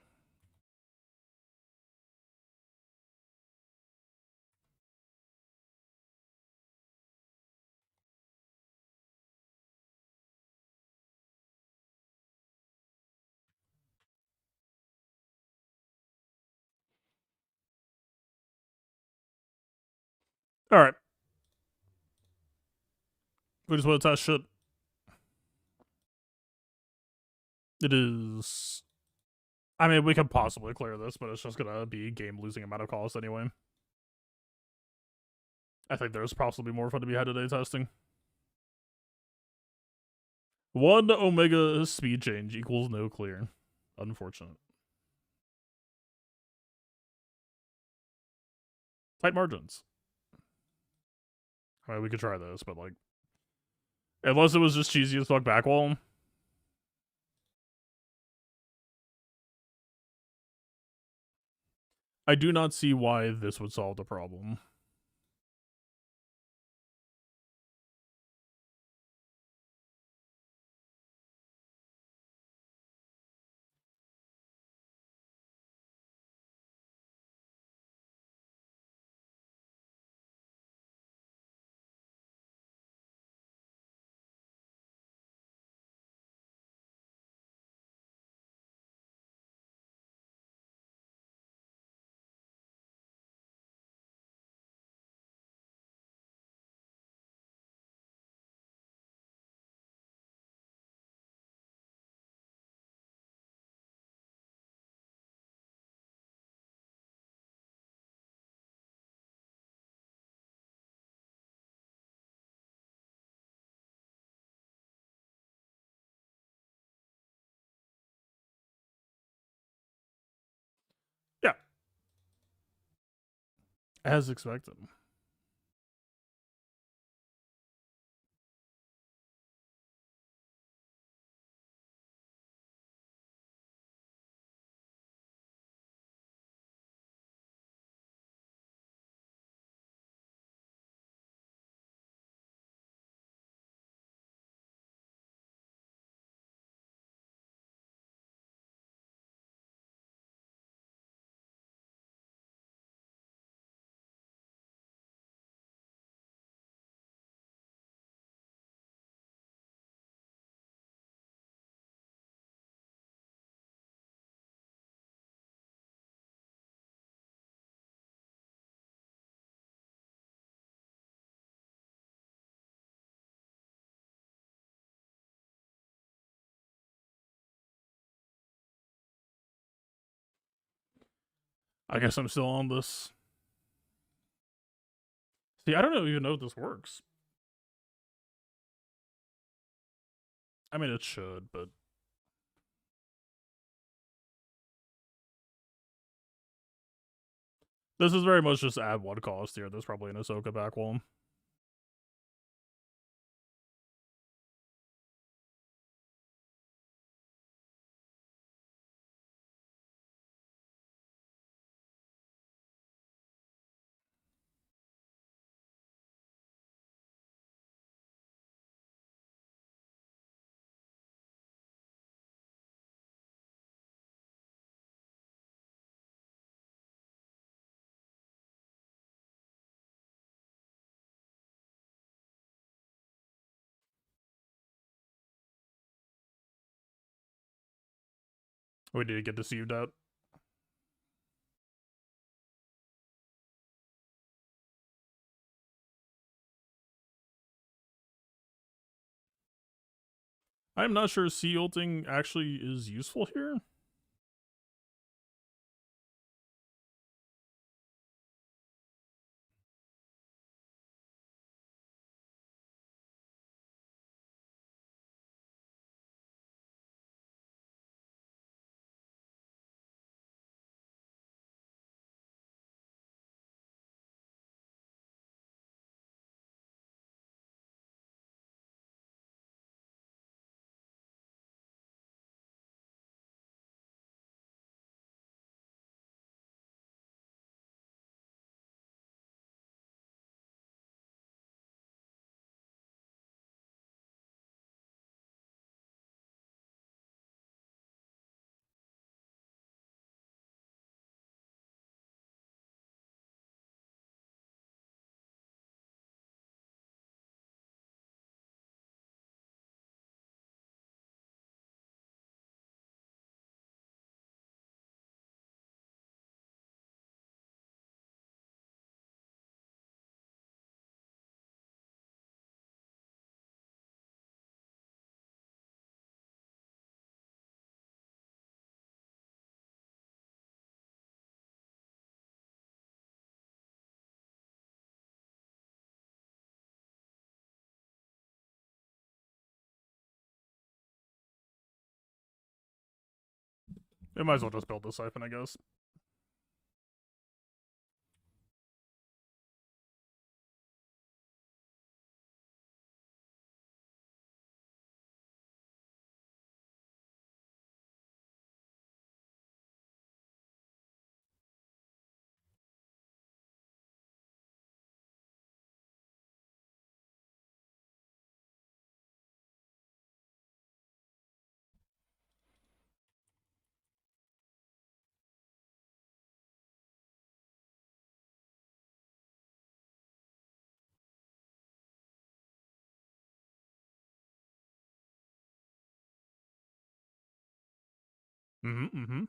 Alright. We just want to test shit. It is. I mean, we could possibly clear this, but it's just gonna be game losing amount of cost anyway. I think there's possibly more fun to be had today testing. 1 Omega speed change equals no clear. Unfortunate. Tight margins. I mean, we could try this, but like, unless it was just cheesy as fuck backwall. I do not see why this would solve the problem. Yeah, as expected. I guess I'm still on this. See, I don't even know if this works. I mean, it should, but this is very much just add one cost here. There's probably an Ahsoka back one. We need to get deceived out. I'm not sure sea ulting actually is useful here. We might as well just build the siphon, I guess. Mm-hmm.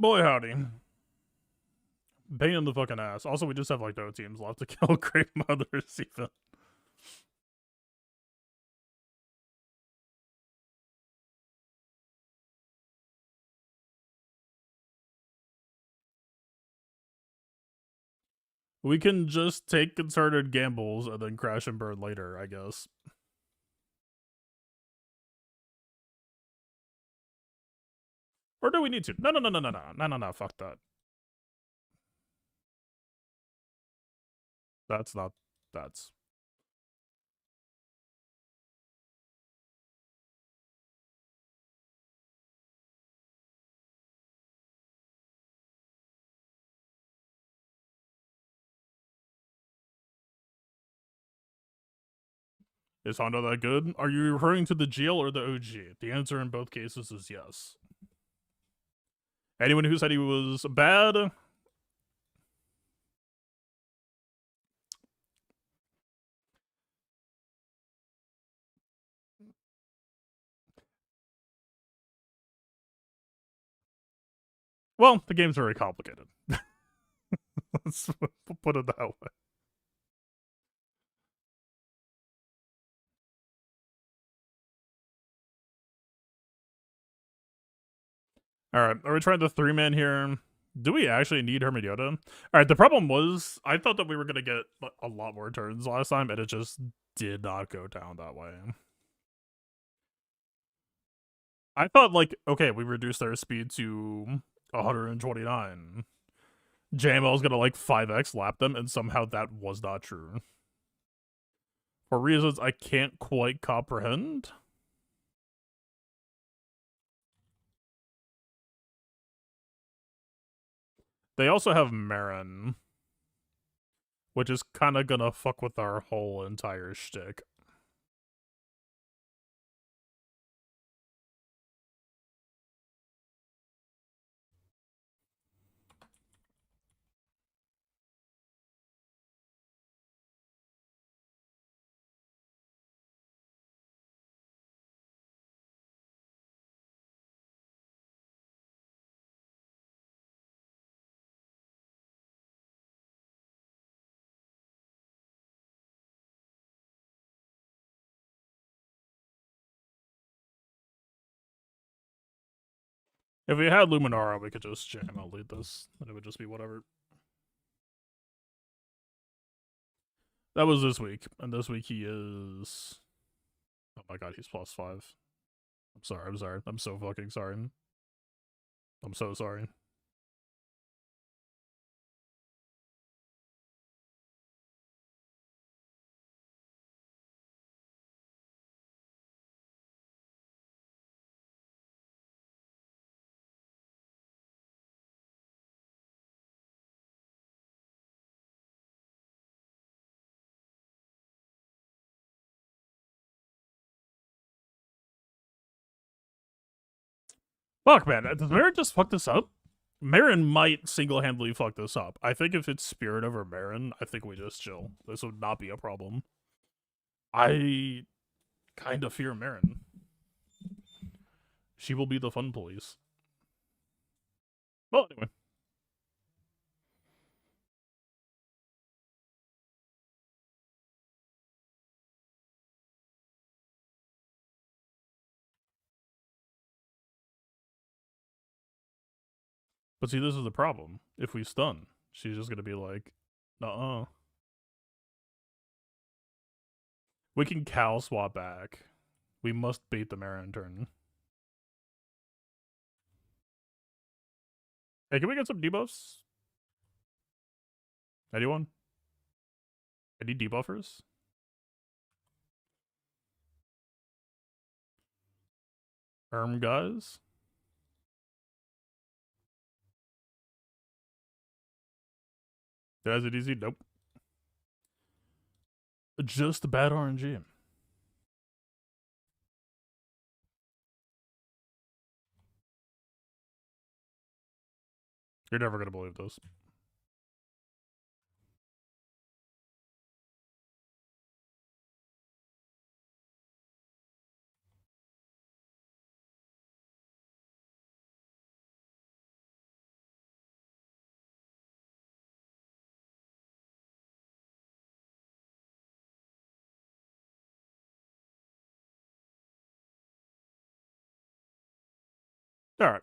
Boy, howdy. Pain in the fucking ass. Also, we just have like no teams left to kill Great Mothers, even. We can just take concerted gambles and then crash and burn later, I guess. Or do we need to? No, fuck that. That's not, that's Is Honda that good? Are you referring to the GL or the OG? The answer in both cases is yes. Anyone who said he was bad, well, the game's very complicated. Let's put it that way. Alright, are we trying the 3-man here? Do we actually need Hermione? Alright, the problem was, I thought that we were going to get a lot more turns last time, and it just did not go down that way. I thought, like, okay, we reduced our speed to 129. JML's gonna, like, 5x lap them, and somehow that was not true. For reasons I can't quite comprehend. They also have Marin, which is kind of gonna fuck with our whole entire shtick. If we had Luminara, we could just JML lead this, and it would just be whatever. That was this week, and this week he is... Oh my god, he's +5. I'm sorry. I'm so fucking sorry. I'm so sorry. Fuck, man. Does Marin just fuck this up? Marin might single-handedly fuck this up. I think if it's Spirit over Marin, I think we just chill. This would not be a problem. I kind of fear Marin. She will be the fun police. Well, anyway. But see, this is the problem. If we stun, she's just gonna be like, uh-uh. We can Cal swap back. We must bait the Marin turn. Hey, can we get some debuffs? Anyone? Any debuffers? Guys? Is it easy? Nope. Just bad RNG. You're never gonna believe this. Alright.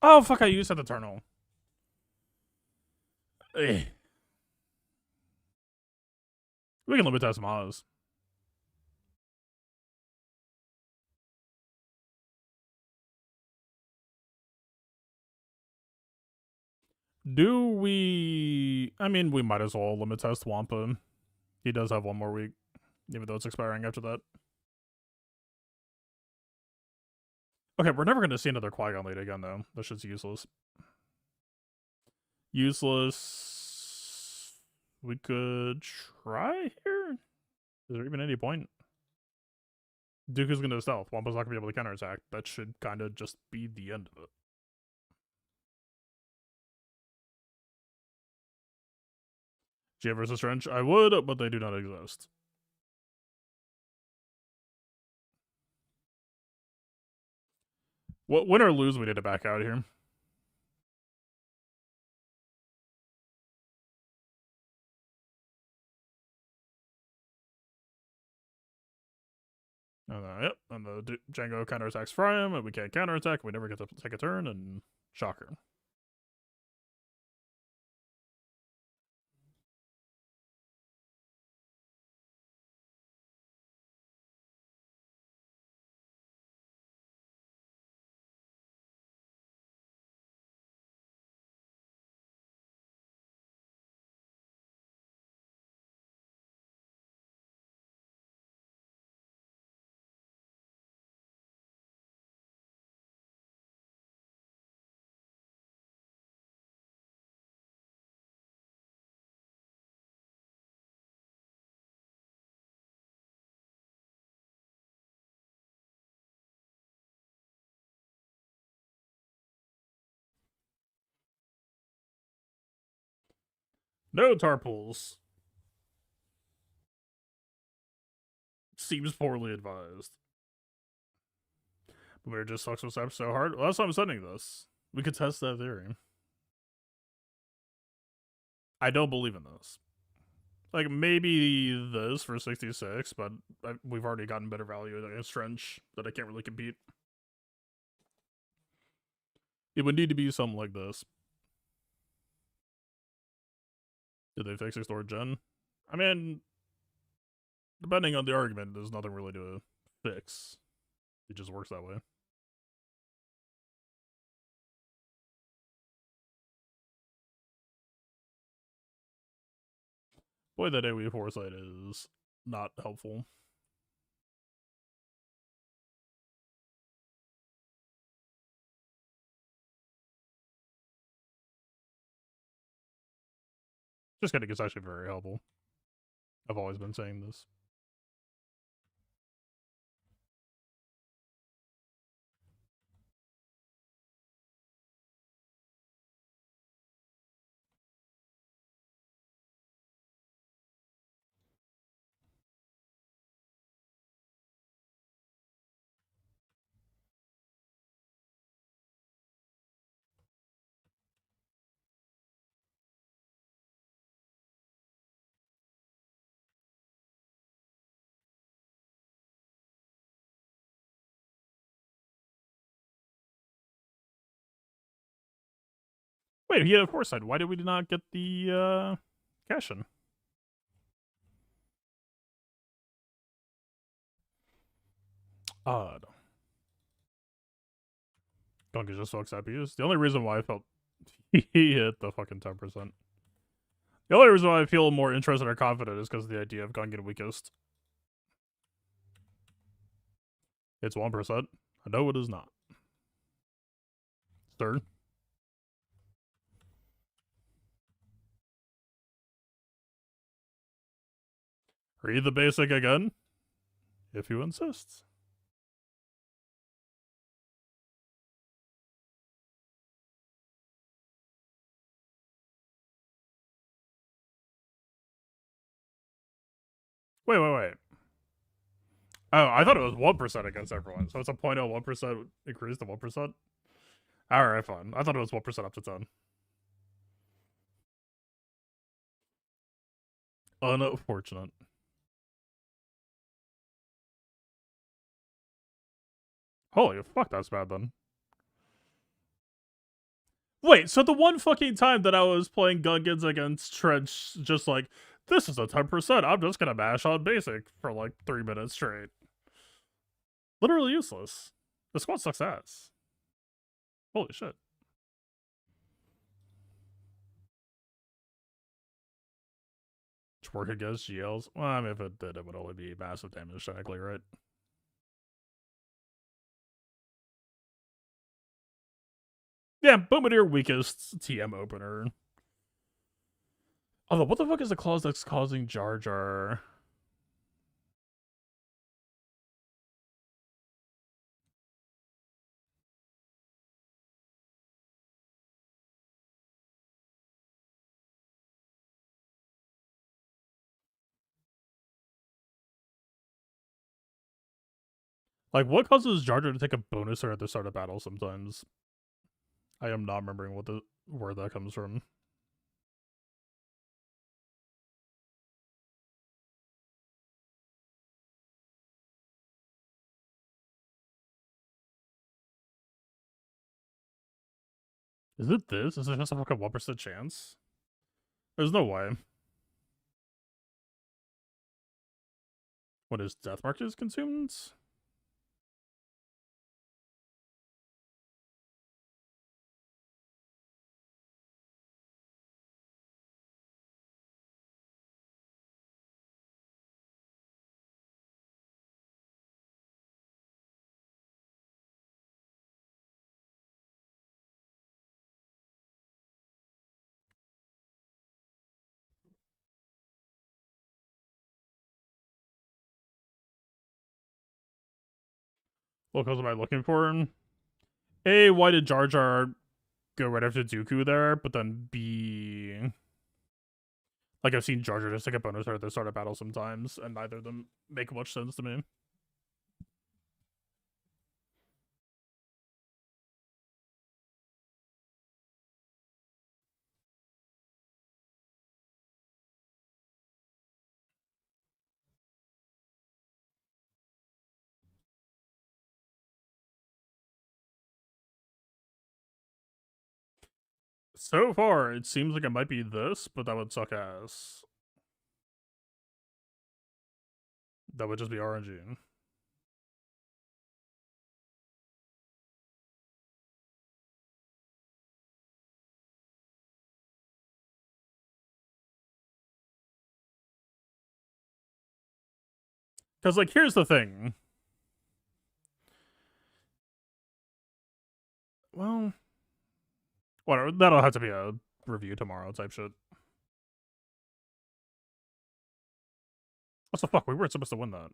Oh, fuck, I used that Eternal. Eh. We can limit that some Oz. Do we... I mean, we might as well limit test Wampa. He does have one more week, even though it's expiring after that. Okay, we're never going to see another Qui-Gon lead again, though. That shit's useless. Useless. We could try here? Is there even any point? Dooku's going to stealth. Wampa's not going to be able to counterattack. That should kind of just be the end of it. Gia versus Trench? I would, but they do not exist. Win or lose, we need to back out here. Yep, and the Django counterattacks Fryham, and we can't counterattack, we never get to take a turn, and shocker. No Tarpools. Seems poorly advised. Luminara just sucks with steps so hard. Well, that's why I'm sending this. We could test that theory. I don't believe in this. Like, maybe this for 66, but we've already gotten better value against Trench that I can't really compete. It would need to be something like this. Did they fix Extort Gen? I mean, depending on the argument, there's nothing really to fix. It just works that way. Boy, that AoE foresight is not helpful. Just kidding, it's actually very helpful. I've always been saying this. Wait, he had a foresight. Why did we not get the cash-in? Odd. Gunga just fucks IPUs. The only reason why I felt he hit the fucking 10%. The only reason why I feel more interested or confident is because of the idea of Gunga weakest. It's 1%. I know it is not. Third. Read the basic again, if you insist. Wait. Oh, I thought it was 1% against everyone, so it's a 0.01% increase to 1%. Alright, fine. I thought it was 1% up to 10. Unfortunate. Holy fuck, that's bad then. Wait, so the one fucking time that I was playing Gungans against Trench, just like, this is a 10%, I'm just gonna mash on basic for like 3 minutes straight. Literally useless. The squad sucks ass. Holy shit. much work against GLs. Well, I mean, if it did, it would only be massive damage, technically, right? Yeah, Bombardier weakest TM opener. Although, what the fuck is the clause that's causing Jar Jar? Like, what causes Jar Jar to take a bonus at the start of battle sometimes? I am not remembering what the where that comes from. Is it this? Is it just a fucking 1% chance? There's no way. What is Death Mark is consumed? What cause am I looking for? A, why did Jar Jar go right after Dooku there? But then B, like I've seen Jar Jar just take a bonus at the start of battle sometimes, and neither of them make much sense to me. So far, it seems like it might be this, but that would suck ass. That would just be RNG. Because, like, here's the thing. Well, whatever. That'll have to be a review tomorrow type shit. What the fuck? We weren't supposed to win that.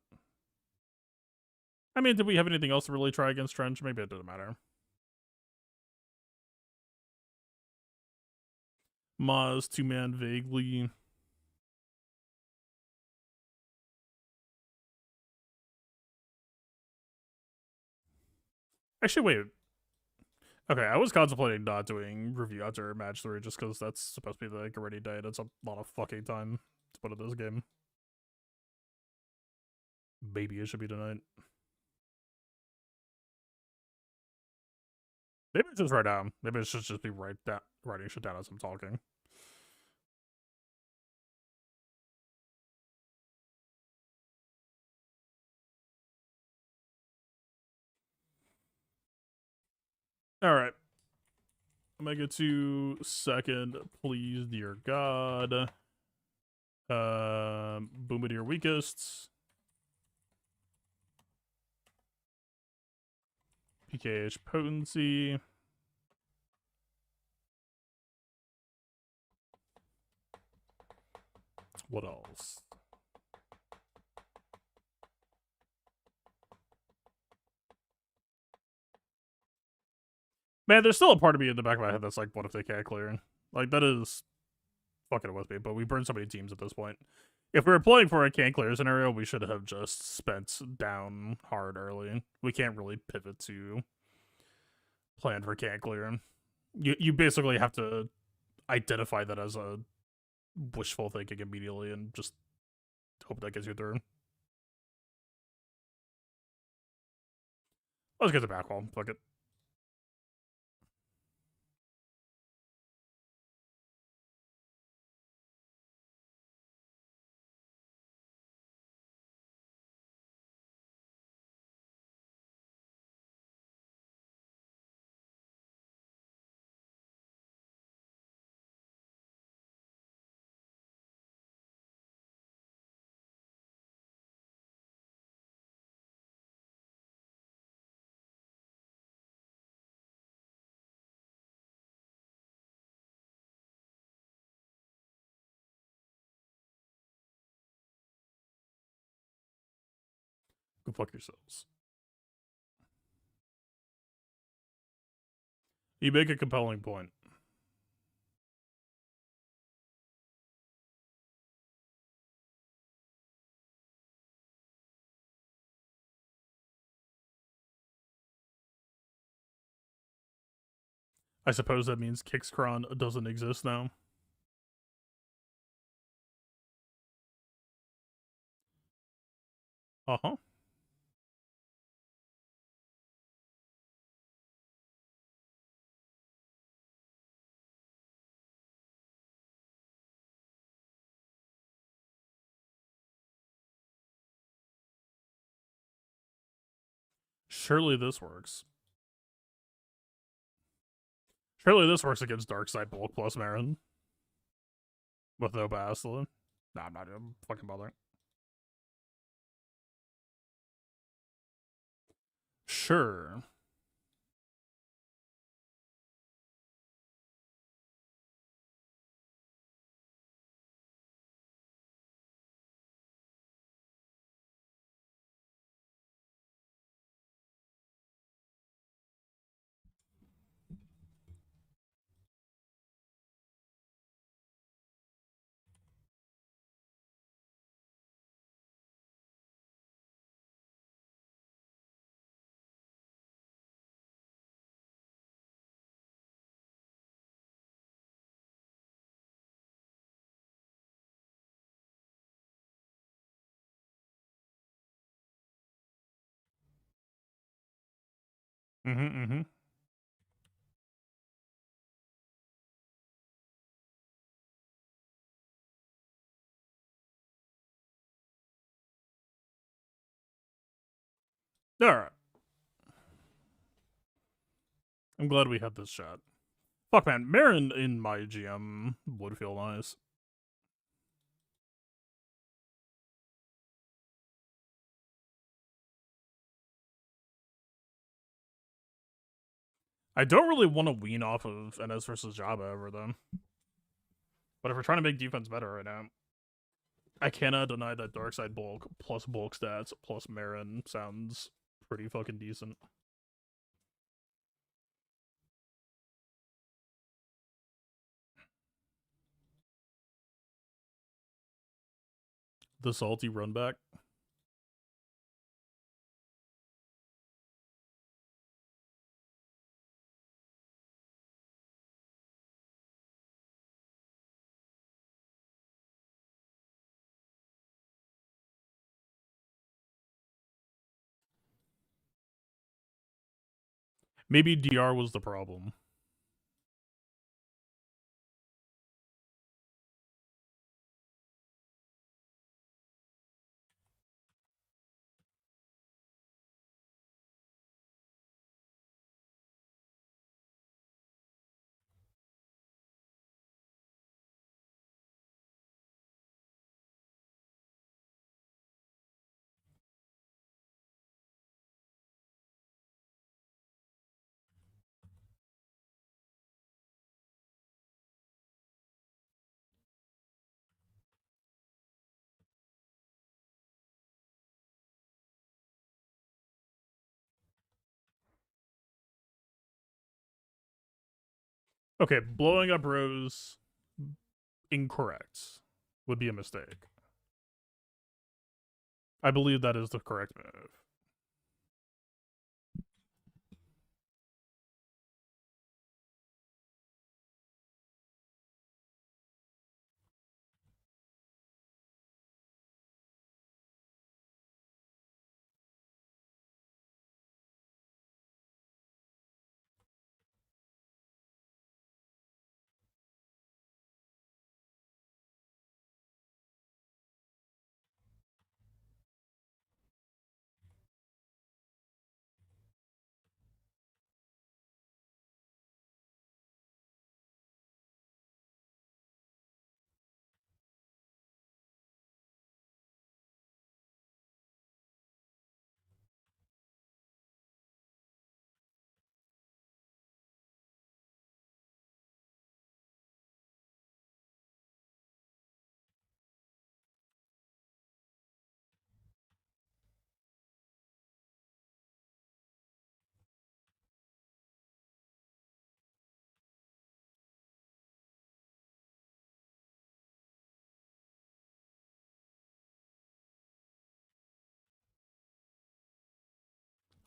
I mean, did we have anything else to really try against Trench? Maybe it didn't matter. Maz, 2-man, vaguely. Actually, wait. Okay, I was contemplating not doing review after match 3 just because that's supposed to be like a ready day. That's a lot of fucking time to put in this game. Maybe it should be tonight. Maybe it's just right now. Maybe it should just be writing shit down as I'm talking. Alright. I'm gonna get to second, please, dear God. Bombardier weakest. PKH potency. What else? Man, there's still a part of me in the back of my head that's like, what if they can't clear? Like, that is fucking with me, but we burned so many teams at this point. If we were playing for a can't clear scenario, we should have just spent down hard early. We can't really pivot to plan for can't clear. You basically have to identify that as a wishful thinking immediately and just hope that gets you through. Let's get the back wall. Fuck it. Go fuck yourselves. You make a compelling point. I suppose that means Kixcron doesn't exist now. Uh-huh. Surely this works. Surely this works against Darkside Bulk plus Marin. With no Basilisk. Nah, I'm not even fucking bothering. Sure. Mm-hmm. Alright. I'm glad we had this chat. Fuck, man. Marin in my GM would feel nice. I don't really want to wean off of NS versus Jabba ever, though. But if we're trying to make defense better right now, I cannot deny that Darkside Bulk plus Bulk stats plus Marin sounds pretty fucking decent. The salty run back. Maybe DR was the problem. Okay, blowing up Rose incorrect would be a mistake. I believe that is the correct move.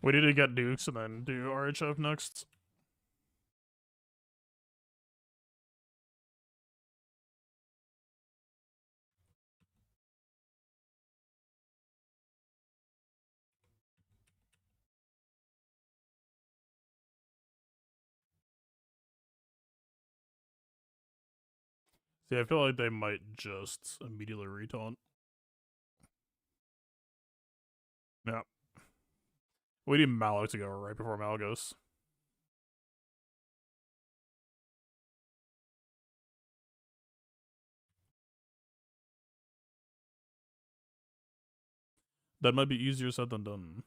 We need to get nukes and then do RHF next. See, I feel like they might just immediately retaunt. Yeah. We need Malak to go right before Mal goes. That might be easier said than done.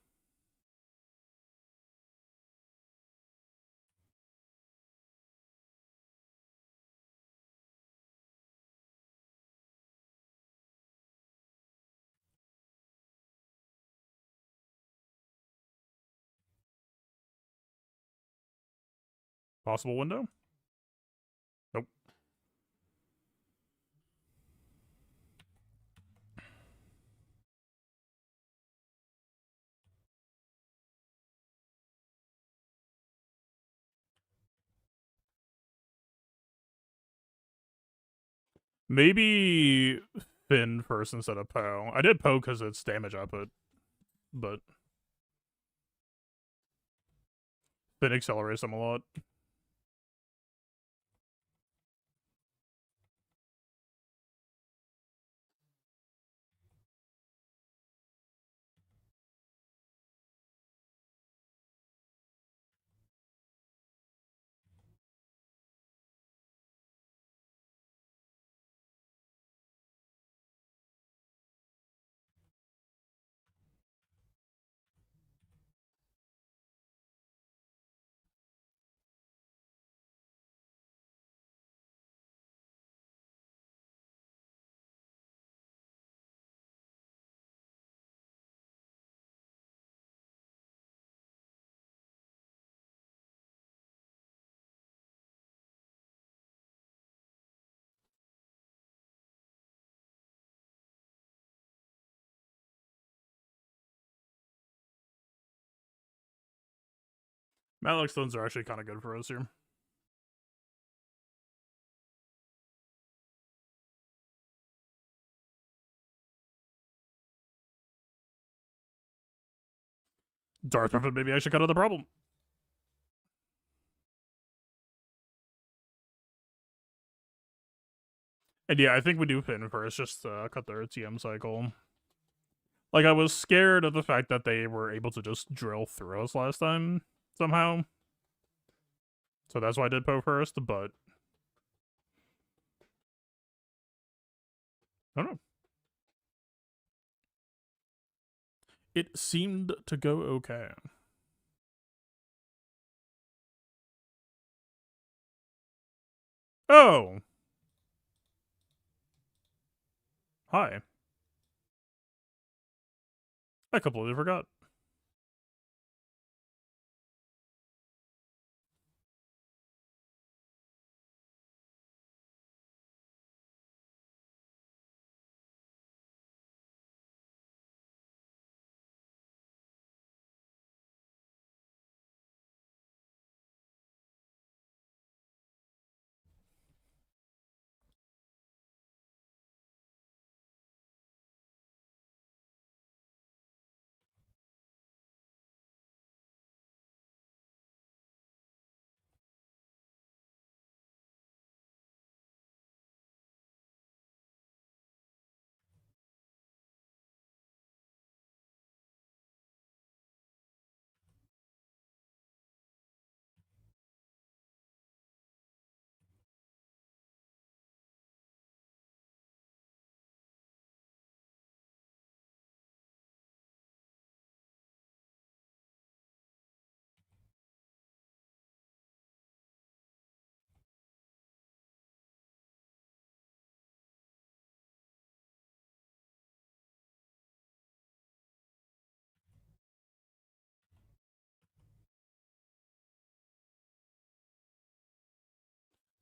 Possible window? Nope. Maybe Finn first instead of Poe. I did Poe because it's damage output, but Finn accelerates them a lot. Malak stuns are actually kind of good for us here. Darth Griffin maybe actually cut out the problem. And yeah, I think we do Finn first, just to cut their TM cycle. Like, I was scared of the fact that they were able to just drill through us last time, somehow. So that's why I did Poe first, but... I don't know. It seemed to go okay. Oh! Hi. I completely forgot.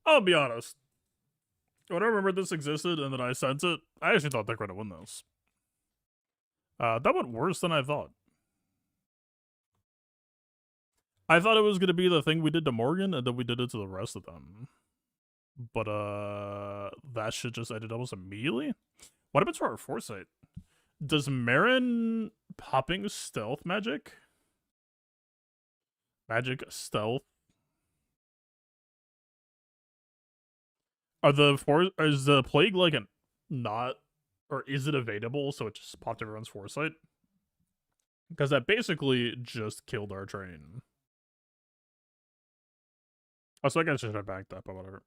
I'll be honest. When I remember this existed and then I sent it, I actually thought they were going to win this. That went worse than I thought. I thought it was gonna be the thing we did to Morgan, and then we did it to the rest of them. But that shit just ended almost immediately. What happens to our foresight? Does Marin popping stealth magic? Magic stealth? Is the plague like a not, or is it evadable so it just popped everyone's foresight? Because that basically just killed our train. Oh, so I guess I should have backed up, but whatever.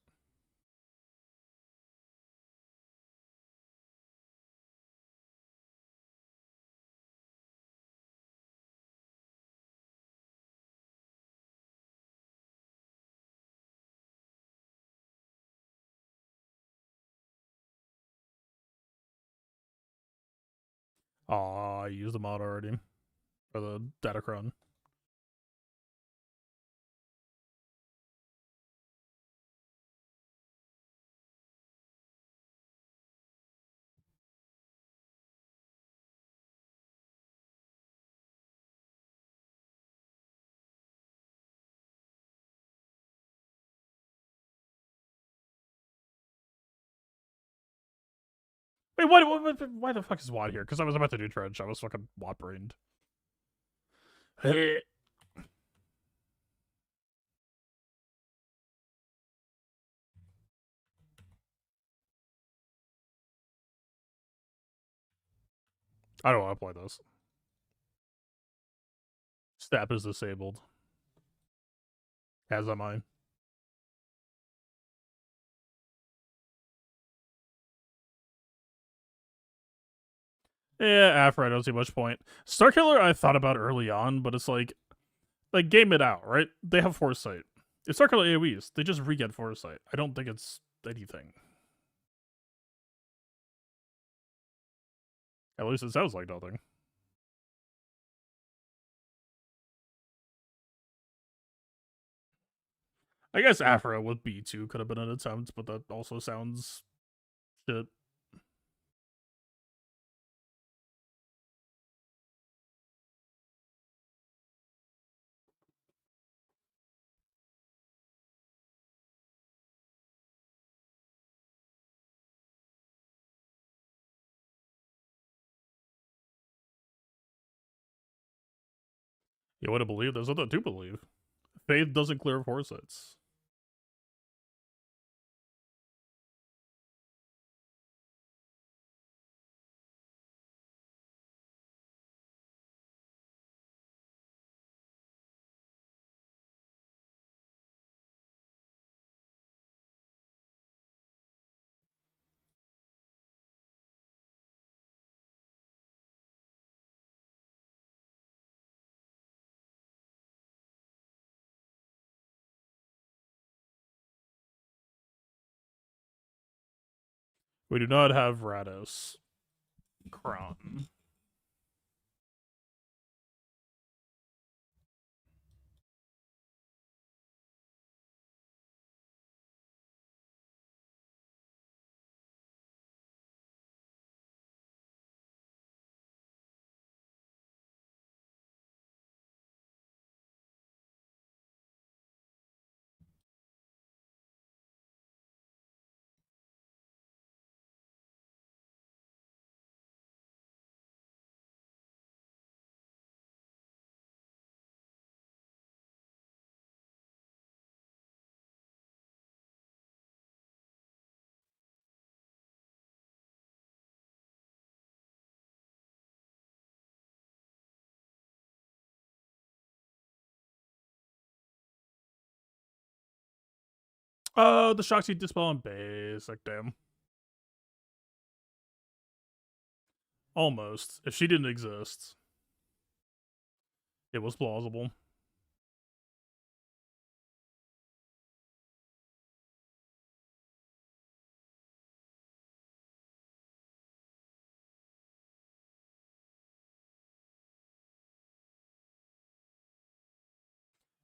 Aw, I used the mod already. For the Datacron. Wait, why the fuck is Watt here? Because I was about to do Trench. I was fucking Watt brained. I don't want to play this. Stap is disabled. As am I. Yeah, Afro, I don't see much point. Starkiller I thought about early on, but it's like game it out, right? They have foresight. It's Starkiller AoEs. They just re-get foresight. I don't think it's anything. At least it sounds like nothing. I guess Afro with B2 could have been an attempt, but that also sounds shit. You wouldn't believe there's nothing to believe. Faith doesn't clear foresights. We do not have Rados. Kron. Oh, the Shoxy dispel on base. Like, damn. Almost. If she didn't exist, it was plausible.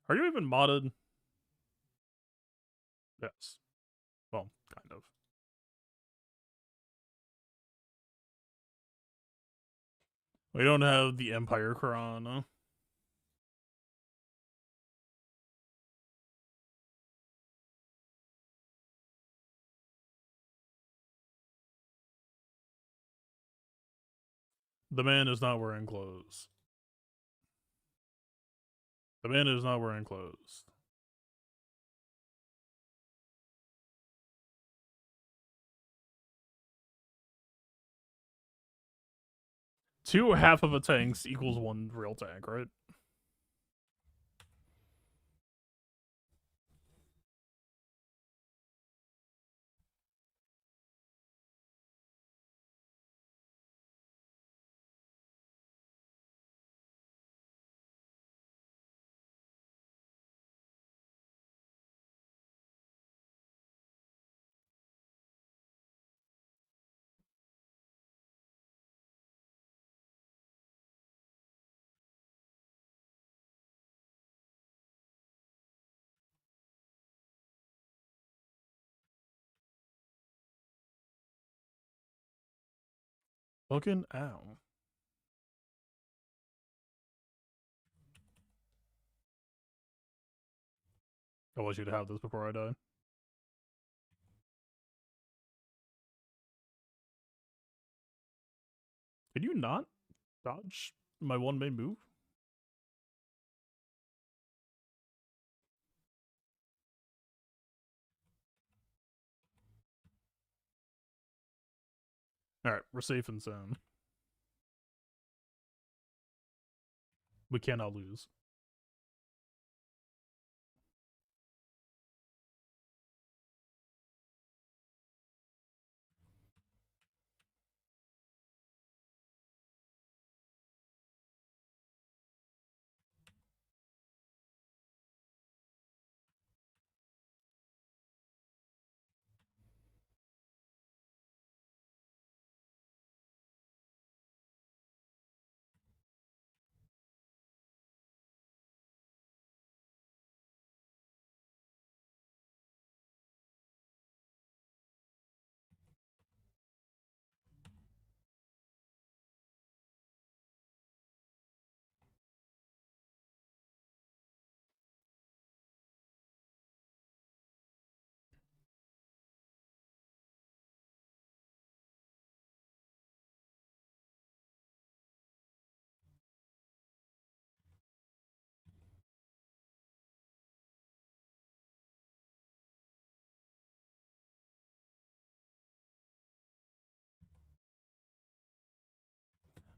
Are you even modded? Yes. Well, kind of. We don't have the Empire Crown. The man is not wearing clothes. The man is not wearing clothes. Two half of a tanks equals one real tank, right? Fucking ow. I want you to have this before I die. Can you not dodge my one main move? Alright, we're safe and sound. We cannot lose.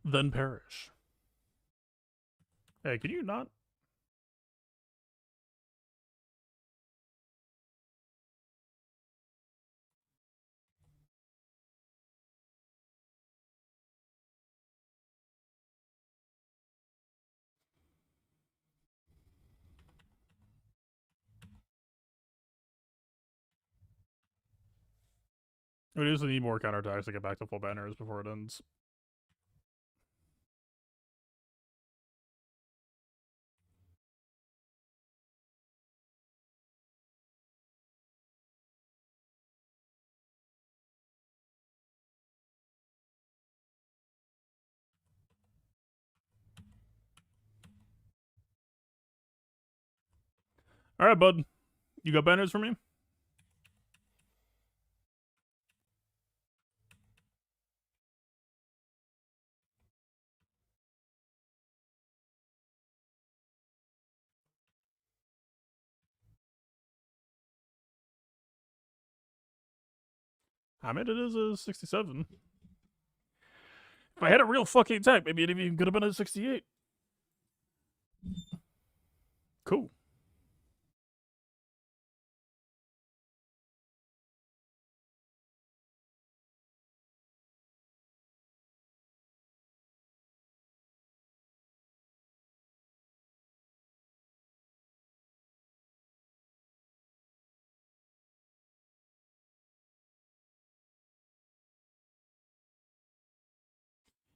Then perish. Hey, can you not? We just need more counterattacks to get back to full banners before it ends. Alright, bud. You got banners for me? I mean, it is a 67. If I had a real fucking tank, maybe it even could have been a 68. Cool.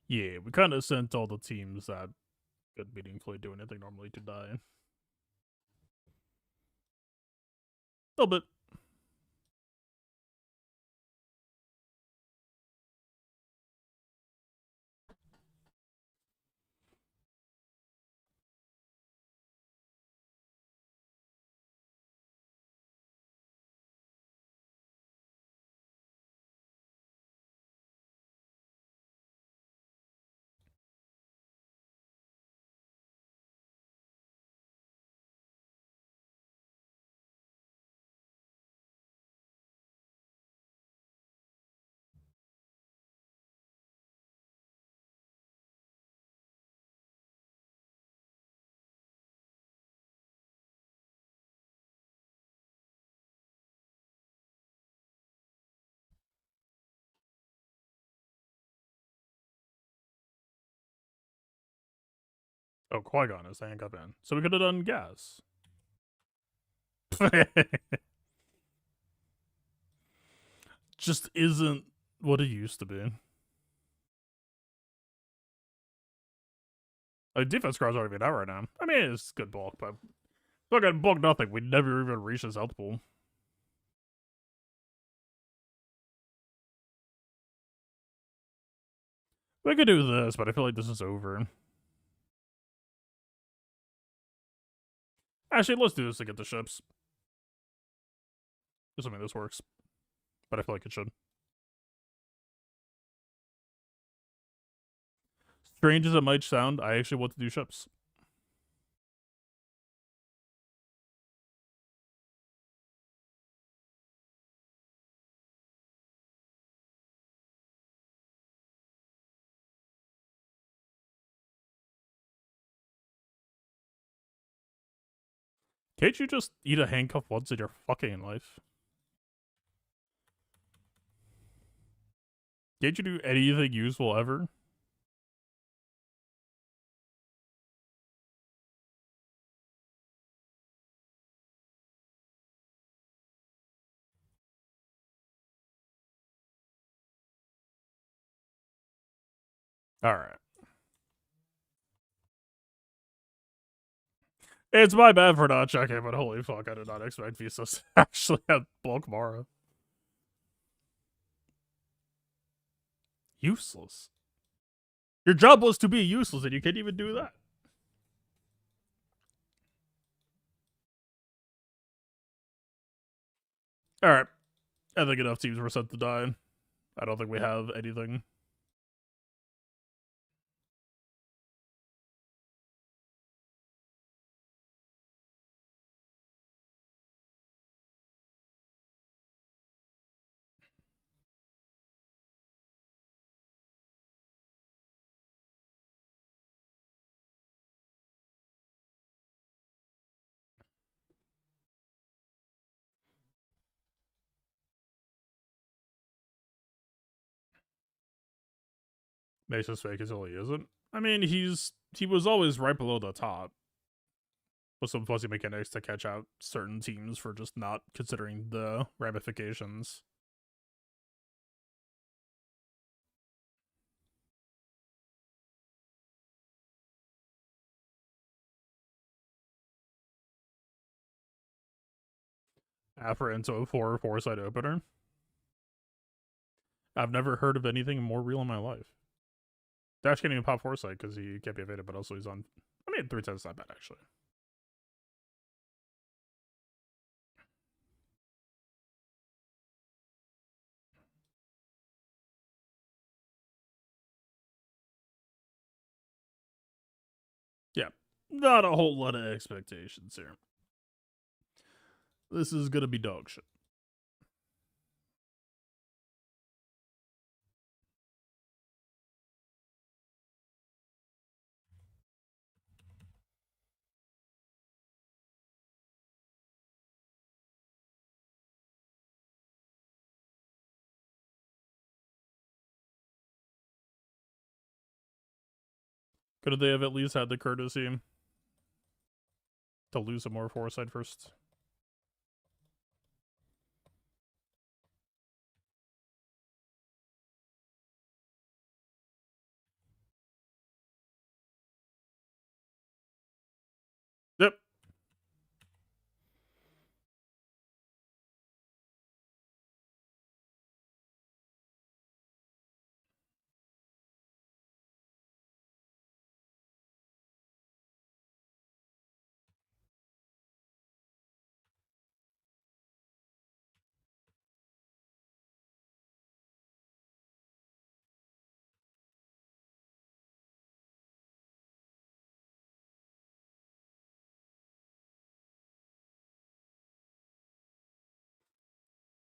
Yeah, we kind of sent all the teams that could meaningfully do anything normally to die. A little bit. Oh, Qui-Gon is the handcuff in. So we could have done gas. Just isn't what it used to be. Like, defense squad's aren't even out right now. I mean, it's good bulk, but look at bulk nothing. We never even reached his health pool. We could do this, but I feel like this is over. Actually, let's do this to get the ships. Assuming this works. But I feel like it should. Strange as it might sound, I actually want to do ships. Can't you just eat a handcuff once in your fucking life? Can't you do anything useful ever? Alright. It's my bad for not checking, but holy fuck, I did not expect Visas to actually have bulk Mara. Useless. Your job was to be useless, and you can't even do that. Alright. I think enough teams were sent to die. I don't think we have anything. Makes us fake until he isn't. I mean, he was always right below the top with some fuzzy mechanics to catch out certain teams for just not considering the ramifications. After into a 4-4 side opener. I've never heard of anything more real in my life. Dash can't even pop foresight because he can't be evaded, but also he's on. I mean, 3 times not bad actually. Yeah, not a whole lot of expectations here. This is gonna be dog shit. Could they have at least had the courtesy to lose some more foresight first? Yep.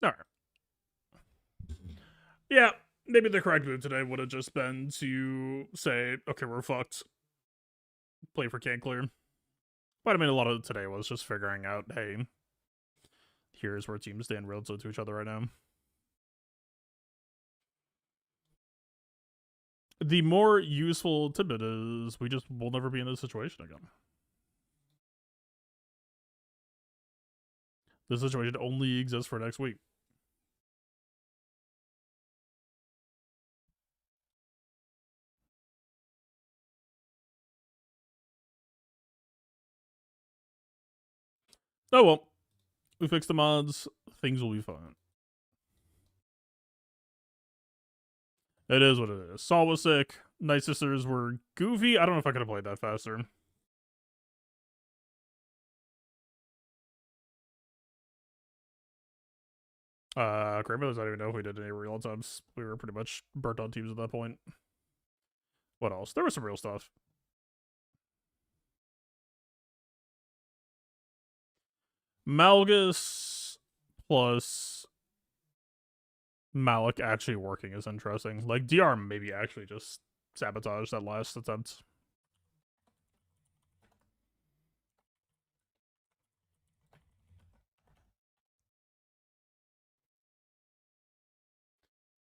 All right. Yeah, maybe the correct move today would have just been to say, okay, we're fucked. Play for can't clear. But I mean, a lot of today was just figuring out, hey, here's where teams stand relative to each other right now. The more useful tidbit is we just will never be in this situation again. This situation only exists for next week. Oh well, we fixed the mods. Things will be fine. It is what it is. Saul was sick. Night Sisters were goofy. I don't know if I could have played that faster. Cranberries, I don't even know if we did any real times. We were pretty much burnt on teams at that point. What else? There was some real stuff. Malgus plus Malik actually working is interesting. Like, DR maybe actually just sabotaged that last attempt.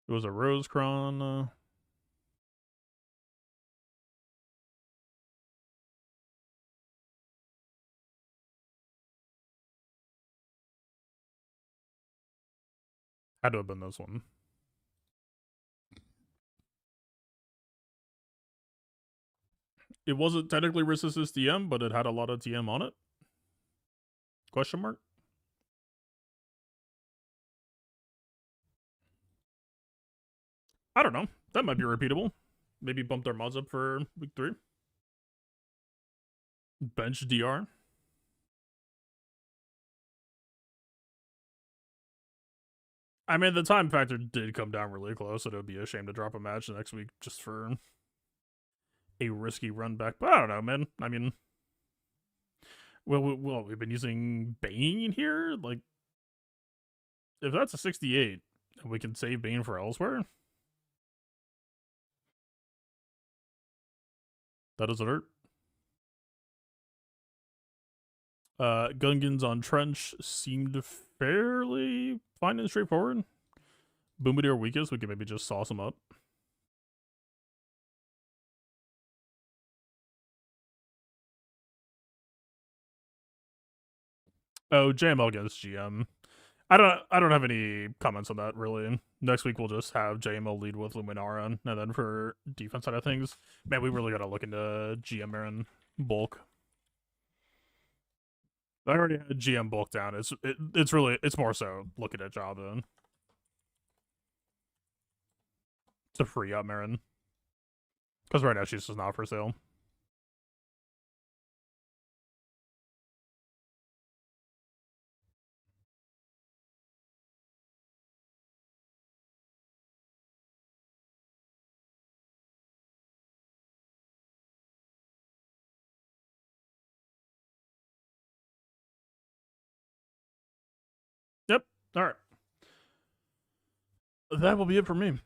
It was a Rosecron. Had to have been this one. It wasn't technically resistance TM, but it had a lot of TM on it. Question mark? I don't know. That might be repeatable. Maybe bump their mods up for week 3. Bench DR. I mean, the time factor did come down really close, so it would be a shame to drop a match next week just for a risky run back. But I don't know, man. I mean, well, we've been using Bane here. Like, if that's a 68, we can save Bane for elsewhere. That doesn't hurt. Gungans on Trench seemed fairly fine and straightforward. Boomadier weakest, we can maybe just sauce him up. Oh, JML against GM. I don't have any comments on that really. Next week we'll just have JML lead with Luminara, and then for defense side of things, man, we really gotta look into GM and bulk. I already had GM bulk down. It's really more so looking at Java to free up Marin, because right now she's just not for sale. Yep. All right. That will be it for me.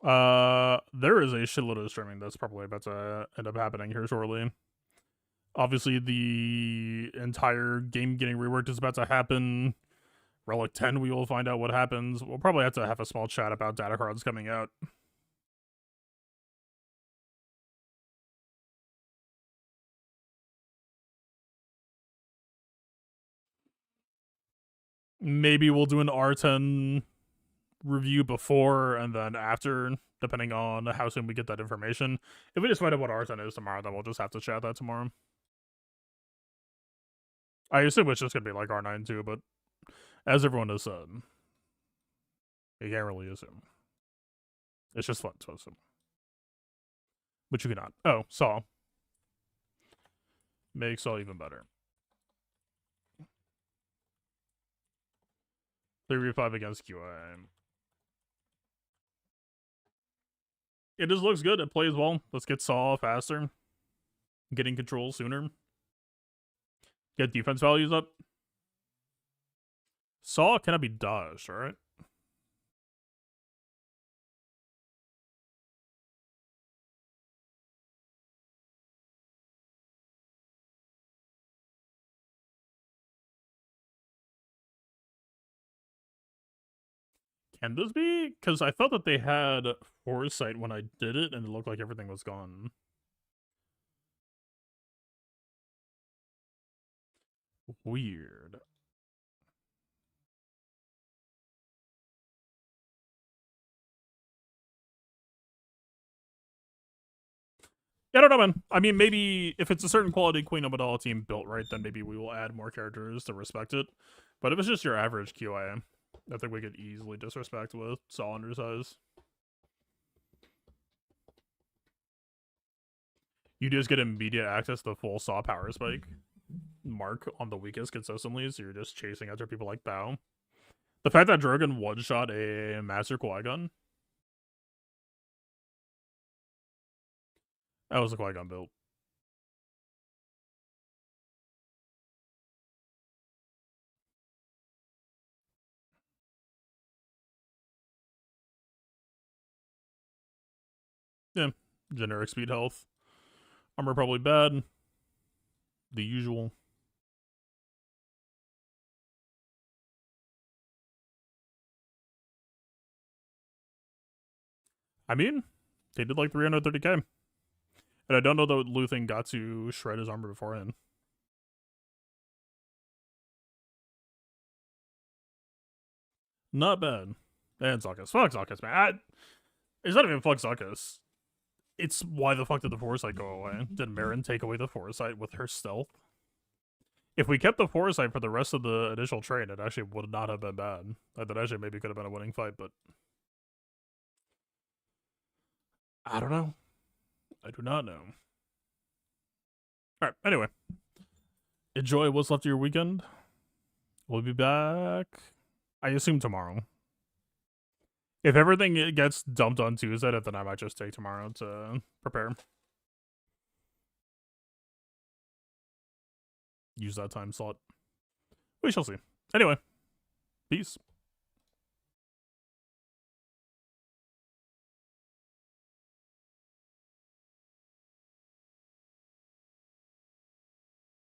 There is a shitload of streaming that's probably about to end up happening here shortly. Obviously, the entire game getting reworked is about to happen. Relic 10, we will find out what happens. We'll probably have to have a small chat about data cards coming out. Maybe we'll do an R10 review before and then after, depending on how soon we get that information. If we just find out what R10 is tomorrow, then we'll just have to chat that tomorrow. I assume it's just gonna be like R9 too, but as everyone has said, you can't really assume. It's just fun to assume. But you cannot. Oh, Saw. Makes Saw even better. 3v5 against QA. It just looks good. It plays well. Let's get Saw faster. Getting control sooner. Get defense values up. Saw cannot be dodged, alright? Can this be? Because I thought that they had foresight when I did it, and it looked like everything was gone. Weird. Yeah, I don't know, man. I mean, maybe if it's a certain quality Queen Amidala team built right, then maybe we will add more characters to respect it. But if it's just your average QA, I think we could easily disrespect with Saw Undersize. You just get immediate access to the full Saw power spike mark on the weakest consistently, so you're just chasing after people like Bao. The fact that Drogon one-shot a Master Qui-Gon. That was a Qui-Gon build. Yeah, generic speed health. Armor probably bad. The usual. I mean, they did like 330k. And I don't know that Luthen got to shred his armor beforehand. Not bad. And Zuckuss. Fuck Zuckuss, man. It's not even fuck Zuckuss. It's why the fuck did the foresight go away? Did Marin take away the foresight with her stealth? If we kept the foresight for the rest of the initial train, it actually would not have been bad. That actually maybe could have been a winning fight, but I don't know. I do not know. Alright, anyway. Enjoy what's left of your weekend. We'll be back, I assume, tomorrow. If everything gets dumped on Tuesday, then I might just take tomorrow to prepare. Use that time slot. We shall see. Anyway, peace.